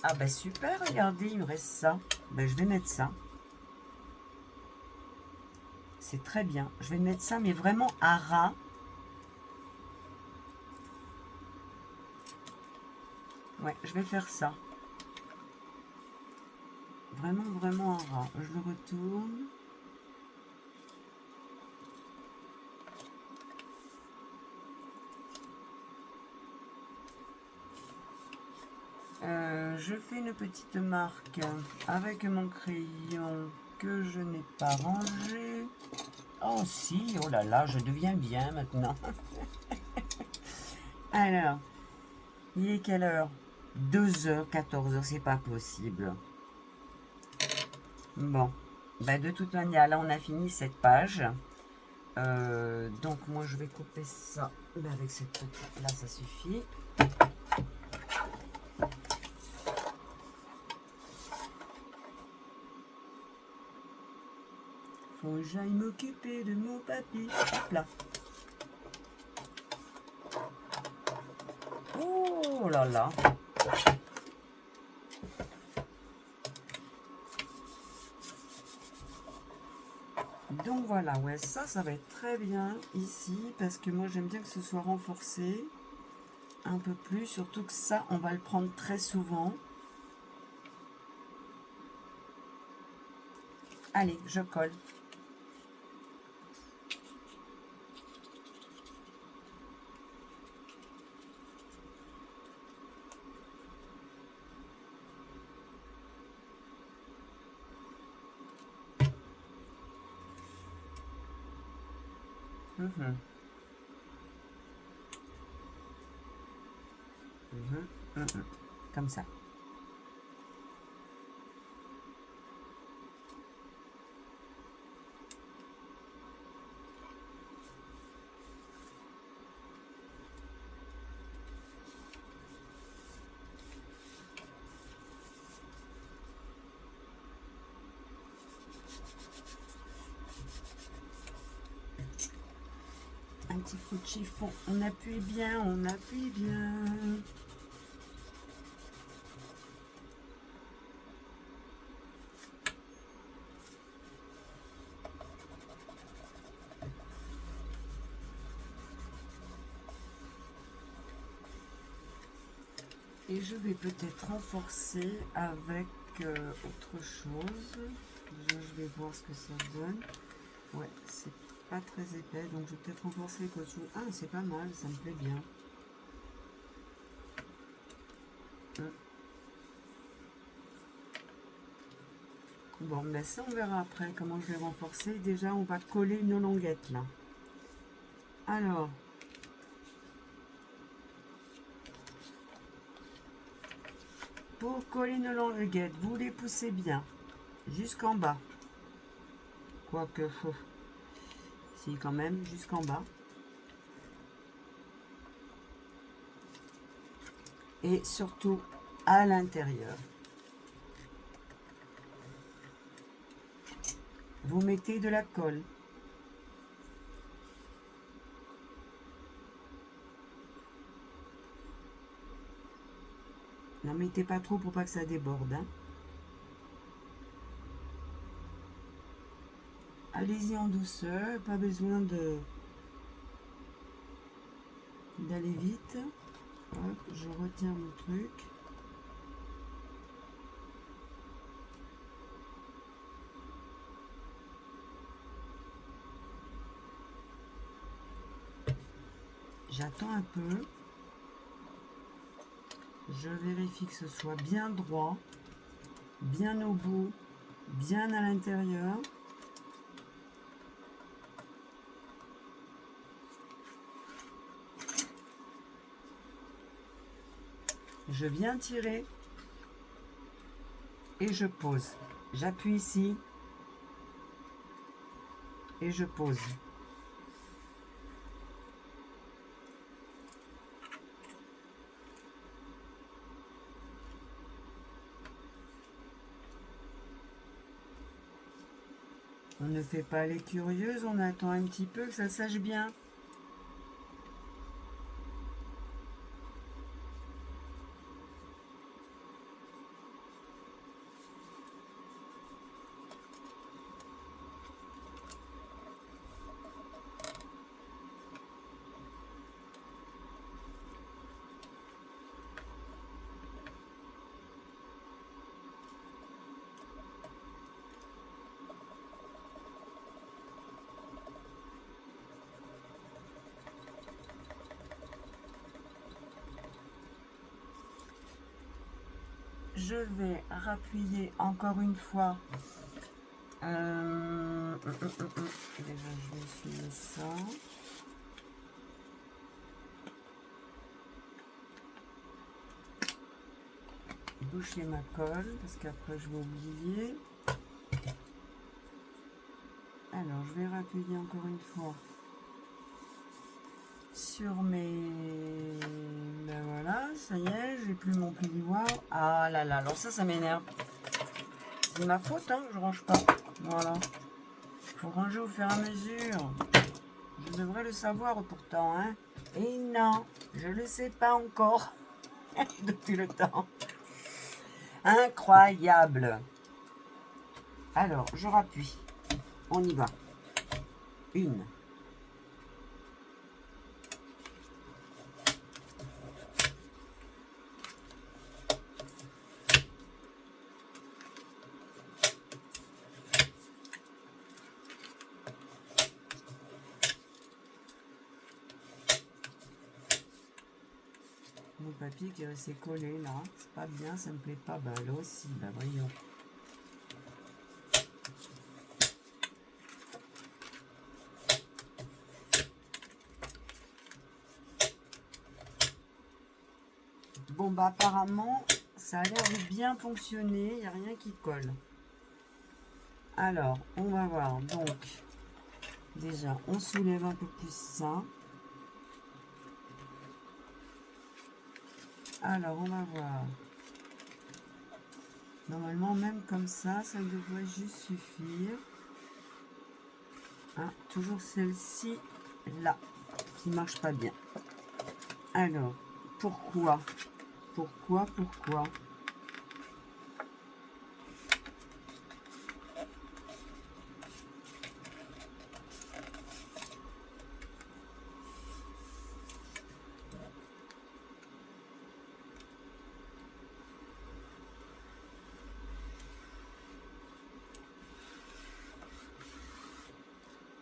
Ah, bah super, regardez, il me reste ça. Ben, je vais mettre ça. C'est très bien. Je vais mettre ça, mais vraiment à ras. Ouais, je vais faire ça. Vraiment, vraiment à ras. Je le retourne. Je fais une petite marque avec mon crayon que je n'ai pas rangé. Oh si, oh là là, je deviens bien maintenant. Alors, il est quelle heure? 2h, 14h, c'est pas possible. Bon, de toute manière, là on a fini cette page. Donc moi je vais couper ça avec cette petite là, ça suffit. Faut que j'aille m'occuper de mon papier. Hop là. Oh là là. Donc voilà, ouais, ça va être très bien ici parce que moi j'aime bien que ce soit renforcé. un peu plus, surtout que ça, on va le prendre très souvent. Allez, je colle. Comme ça. Un petit coup de chiffon, on appuie bien, on appuie bien. Et je vais peut-être renforcer avec autre chose. Je vais voir ce que ça donne. Ouais, c'est pas très épais, donc je vais peut-être renforcer avec autre chose. Ah, c'est pas mal, ça me plaît bien. Bon, mais ça, on verra après comment je vais renforcer. Déjà, on va coller une languette là. Alors, pour coller une languette, vous les poussez bien jusqu'en bas. Quoique, si quand même, jusqu'en bas. Et surtout à l'intérieur. Vous mettez de la colle. N'en mettez pas trop pour pas que ça déborde. Hein. Allez-y en douceur, pas besoin d'aller vite. Hop, je retiens mon truc. J'attends un peu. Je vérifie que ce soit bien droit, bien au bout, bien à l'intérieur. Je viens tirer et je pose. J'appuie ici et je pose. On ne fait pas les curieuses, on attend un petit peu que ça sache bien. Je vais rappuyer encore une fois. Déjà, je vais essuyer ça. Boucher ma colle, parce qu'après je vais oublier. Alors, je vais rappuyer encore une fois sur mes... Ben voilà, ça y est, j'ai plus mon plioir. Ah là là, alors ça m'énerve. C'est ma faute, hein, je range pas. Voilà. Faut ranger au fur et à mesure. Je devrais le savoir pourtant, hein. Et non, je le sais pas encore. Depuis le temps. Incroyable. Alors, je rappuie. On y va. 1. papier qui est resté collé là. C'est pas bien, ça me plaît pas. Bah là aussi, bah voyons. Bon bah apparemment, ça a l'air de bien fonctionner. Il n'y a rien qui colle. Alors, on va voir. Donc, déjà, on soulève un peu plus ça. Alors, on va voir. Normalement, même comme ça devrait juste suffire. Ah, toujours celle-ci, là, qui marche pas bien. Alors, pourquoi? Pourquoi?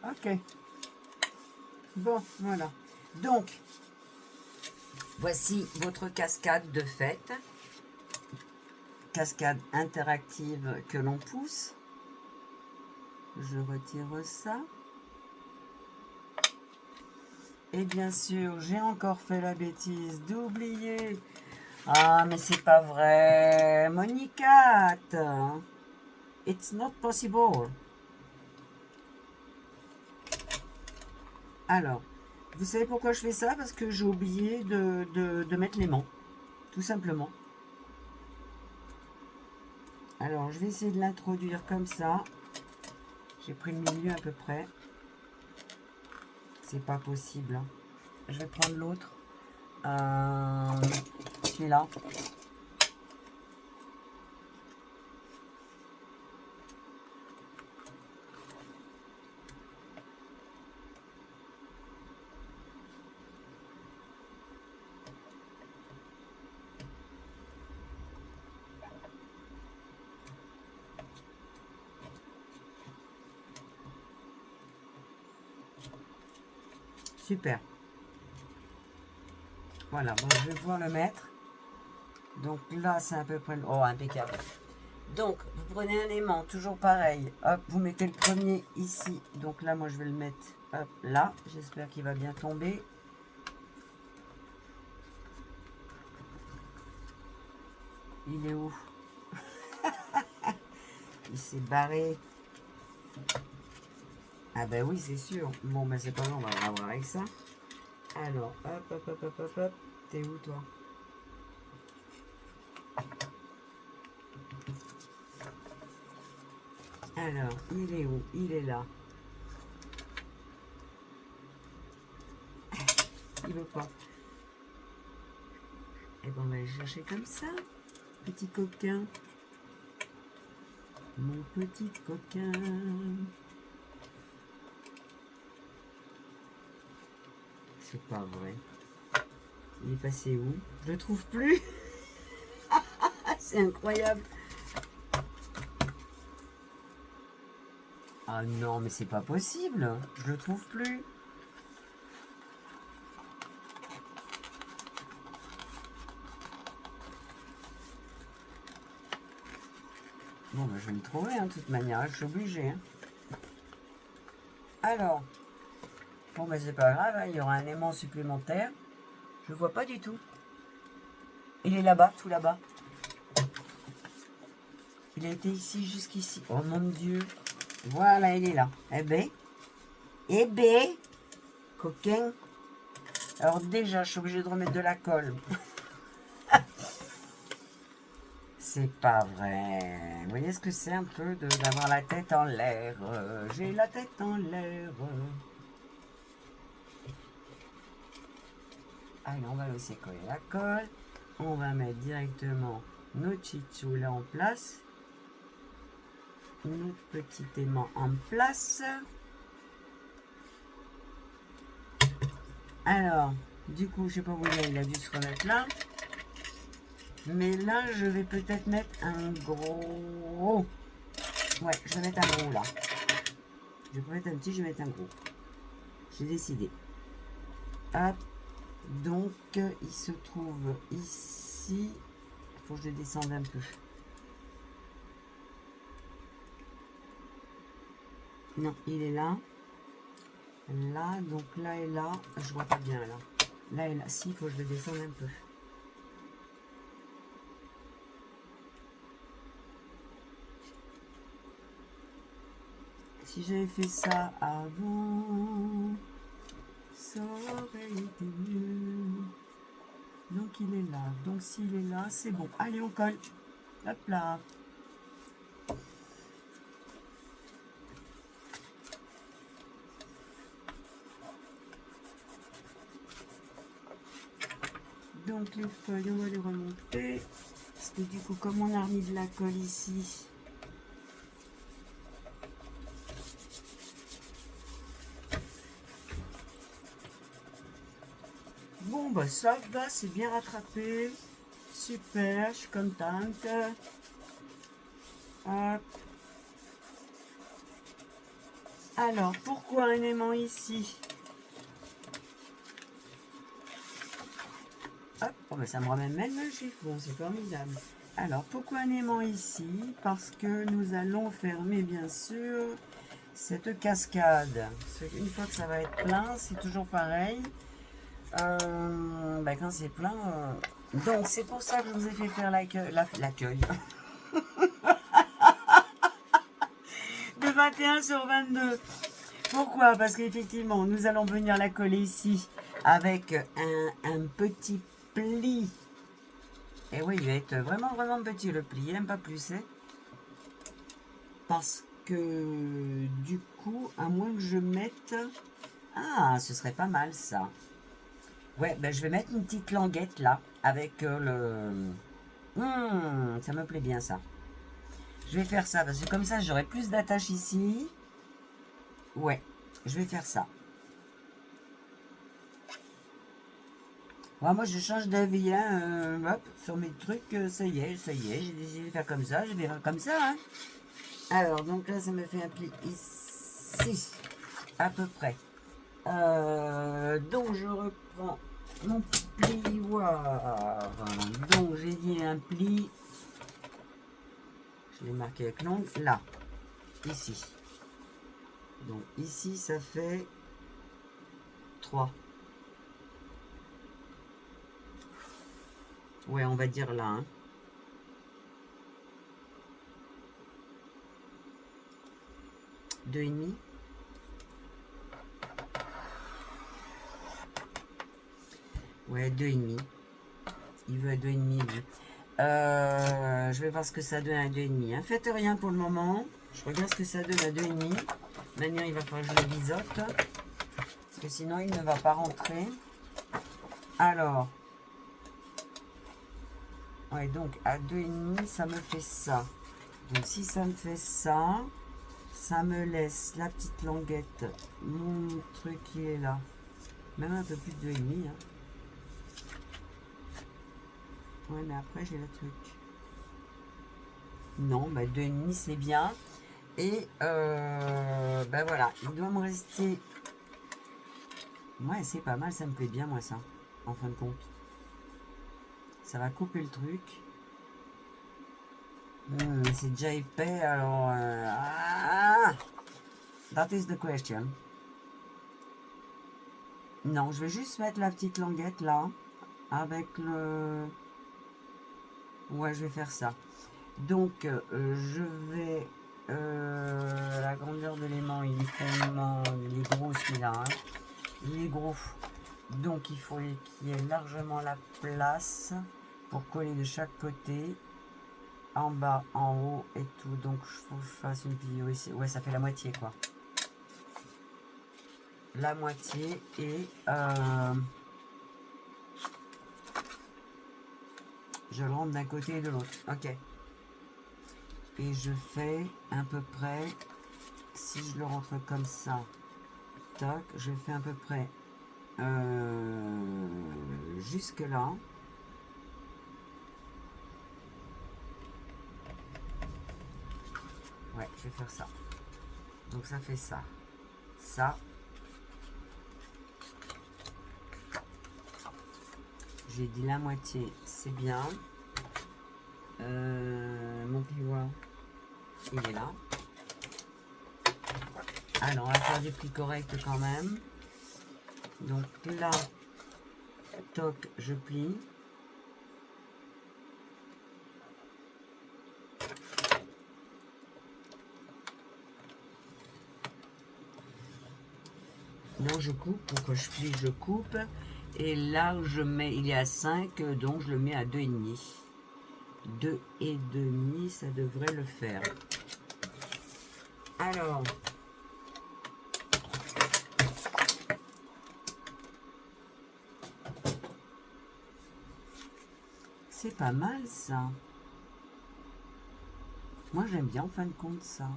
Ok. Bon, voilà. Donc, voici votre cascade de fête. Cascade interactive que l'on pousse. Je retire ça. Et bien sûr, j'ai encore fait la bêtise d'oublier. Ah, mais c'est pas vrai. Monica, it's not possible. Alors, vous savez pourquoi je fais ça? Parce que j'ai oublié de mettre l'aimant. Tout simplement. Alors, je vais essayer de l'introduire comme ça. J'ai pris le milieu à peu près. C'est pas possible. Je vais prendre l'autre. Celui-là. Super. Voilà, bon, je vais pouvoir le mettre. Donc là, c'est à peu près... Oh, impeccable. Donc, vous prenez un aimant, toujours pareil. Hop, vous mettez le premier ici. Donc là, moi, je vais le mettre hop, là. J'espère qu'il va bien tomber. Il est où? Il s'est barré. Ah ben oui, c'est sûr. Bon, ben c'est pas grave, on va voir avec ça. Alors, hop. T'es où, toi? Alors, il est où? Il est là. Il veut pas. Et ben, on va le chercher comme ça. Petit coquin. Mon petit coquin. C'est pas vrai. Il est passé où? Je le trouve plus. C'est incroyable. Ah non, mais c'est pas possible. Je le trouve plus. Bon, ben, je vais le trouver, hein, de toute manière. Je suis obligée. Hein. Alors, bon, ben, c'est pas grave. Hein, il y aura un aimant supplémentaire. Je vois pas du tout. Il est là-bas, tout là-bas. Il a été ici, jusqu'ici. Oh mon Dieu. Voilà, il est là. Eh ben, coquin. Alors déjà, je suis obligée de remettre de la colle. C'est pas vrai. Vous voyez ce que c'est un peu d'avoir la tête en l'air. J'ai la tête en l'air. Allez, on va laisser coller la colle. On va mettre directement notre chichou là en place. Notre petit aimant en place. Alors, du coup, je sais pas où il a dû se remettre là. Mais là, je vais peut-être mettre un gros. Ouais, je vais mettre un gros là. Je vais pas mettre un petit, je vais mettre un gros. J'ai décidé. Hop. Donc, il se trouve ici. Il faut que je descende un peu. Non, il est là. Là, donc là et là. Je vois pas bien là. Là et là. Si, il faut que je le descende un peu. Si j'avais fait ça avant, ça aurait été mieux. Donc il est là. Donc s'il est là, c'est bon. Allez, on colle. Hop là. Donc les feuilles, on va les remonter. Parce que du coup, comme on a remis de la colle ici, bon bah ça va, c'est bien rattrapé. Super, je suis contente. Hop. Alors, pourquoi un aimant ici? Hop, oh bah ça me ramène même le chiffon, c'est formidable. Alors, pourquoi un aimant ici? Parce que nous allons fermer, bien sûr, cette cascade. Une fois que ça va être plein, c'est toujours pareil. Bah quand c'est plein... Donc, c'est pour ça que je vous ai fait faire l'accueil. De 21 sur 22. Pourquoi? Parce qu'effectivement, nous allons venir la coller ici avec un petit pli. Et oui, il va être vraiment, vraiment petit le pli, il n'aime pas plus. Hein, parce que du coup, à moins que je mette... Ah, ce serait pas mal ça. Ouais, ben je vais mettre une petite languette là, avec le... ça me plaît bien ça. Je vais faire ça, parce que comme ça, j'aurai plus d'attache ici. Ouais, je vais faire ça. Ouais, moi, je change d'avis, hein, hop, sur mes trucs, ça y est, j'ai décidé de faire comme ça, je vais faire comme ça, hein. Alors, donc là, ça me fait un pli ici, à peu près. Donc, je reprends mon plioir. Donc, j'ai dit un pli, je l'ai marqué avec l'ongle, là, ici. Donc, ici, ça fait 3. Ouais, on va dire là, hein. Deux et demi. Ouais, 2,5. Il veut à 2,5, lui. Je vais voir ce que ça donne à 2,5. Hein. Faites rien pour le moment. Je regarde ce que ça donne à 2,5. Maintenant, il va falloir que je le biseaute. Parce que sinon, il ne va pas rentrer. Alors. Ouais, donc à 2,5, ça me fait ça. Donc si ça me fait ça, ça me laisse la petite languette. Mon truc qui est là. Même un peu plus de 2,5. Hein. Ouais, mais après, j'ai le truc. Non, bah 2,5, c'est bien. Et ben voilà, il doit me rester... Ouais, c'est pas mal, ça me plaît bien, moi, ça. En fin de compte. Ça va couper le truc. C'est déjà épais, alors... that is the question. Non, je vais juste mettre la petite languette, là. Avec le... Ouais, je vais faire ça. Donc, je vais... la grandeur de l'aimant, il est gros celui-là. Hein. Il est gros. Donc, il faut qu'il y ait largement la place pour coller de chaque côté. En bas, en haut et tout. Donc, il faut que je fasse une vidéo ici. Ouais, ça fait la moitié, quoi. La moitié et... je le rentre d'un côté et de l'autre. Ok. Et je fais à peu près, si je le rentre comme ça, tac, je fais à peu près jusque là. Ouais, je vais faire ça. Donc ça fait ça. Ça. J'ai dit la moitié, c'est bien. Mon pivoine, il est là. Alors, on va faire des plis corrects quand même. Donc là, toc, je plie. Non, je coupe, pour que je plie, je coupe. Et là où je mets, il est à 5, donc je le mets à 2,5. 2,5, ça devrait le faire. Alors, c'est pas mal ça. Moi j'aime bien en fin de compte ça.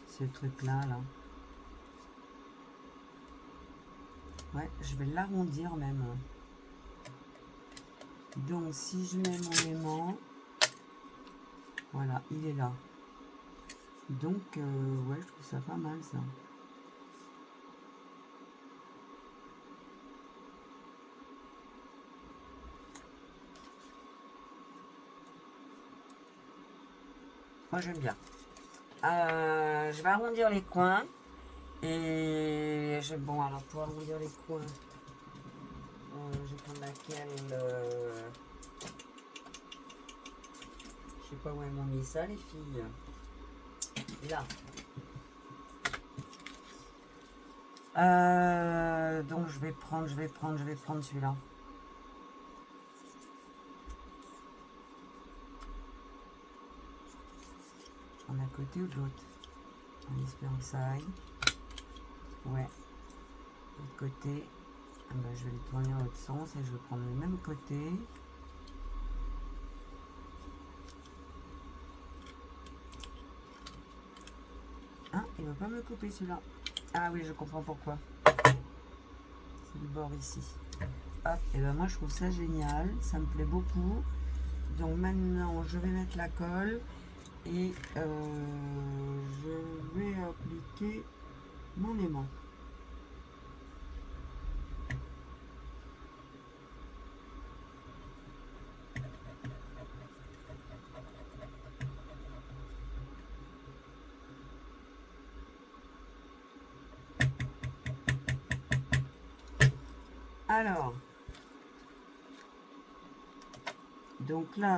Ce truc là. Ouais, je vais l'arrondir même. Donc si je mets mon aimant, voilà, il est là. Donc ouais, je trouve ça pas mal ça. Moi j'aime bien. Je vais arrondir les coins. Et bon, alors pour arrondir les coins, je vais prendre laquelle. Je sais pas où elles m'ont mis ça, les filles. Là. Donc je vais prendre celui-là. En à côté ou de l'autre? En espérant que ça aille. Ouais. De l'autre côté. Ah ben, je vais le tourner dans l'autre sens et je vais prendre le même côté. Ah, il va pas me couper celui-là. Ah oui, je comprends pourquoi. C'est le bord ici. Hop, et ben moi je trouve ça génial, ça me plaît beaucoup. Donc maintenant je vais mettre la colle et je vais appliquer mon aimant. Alors, donc là,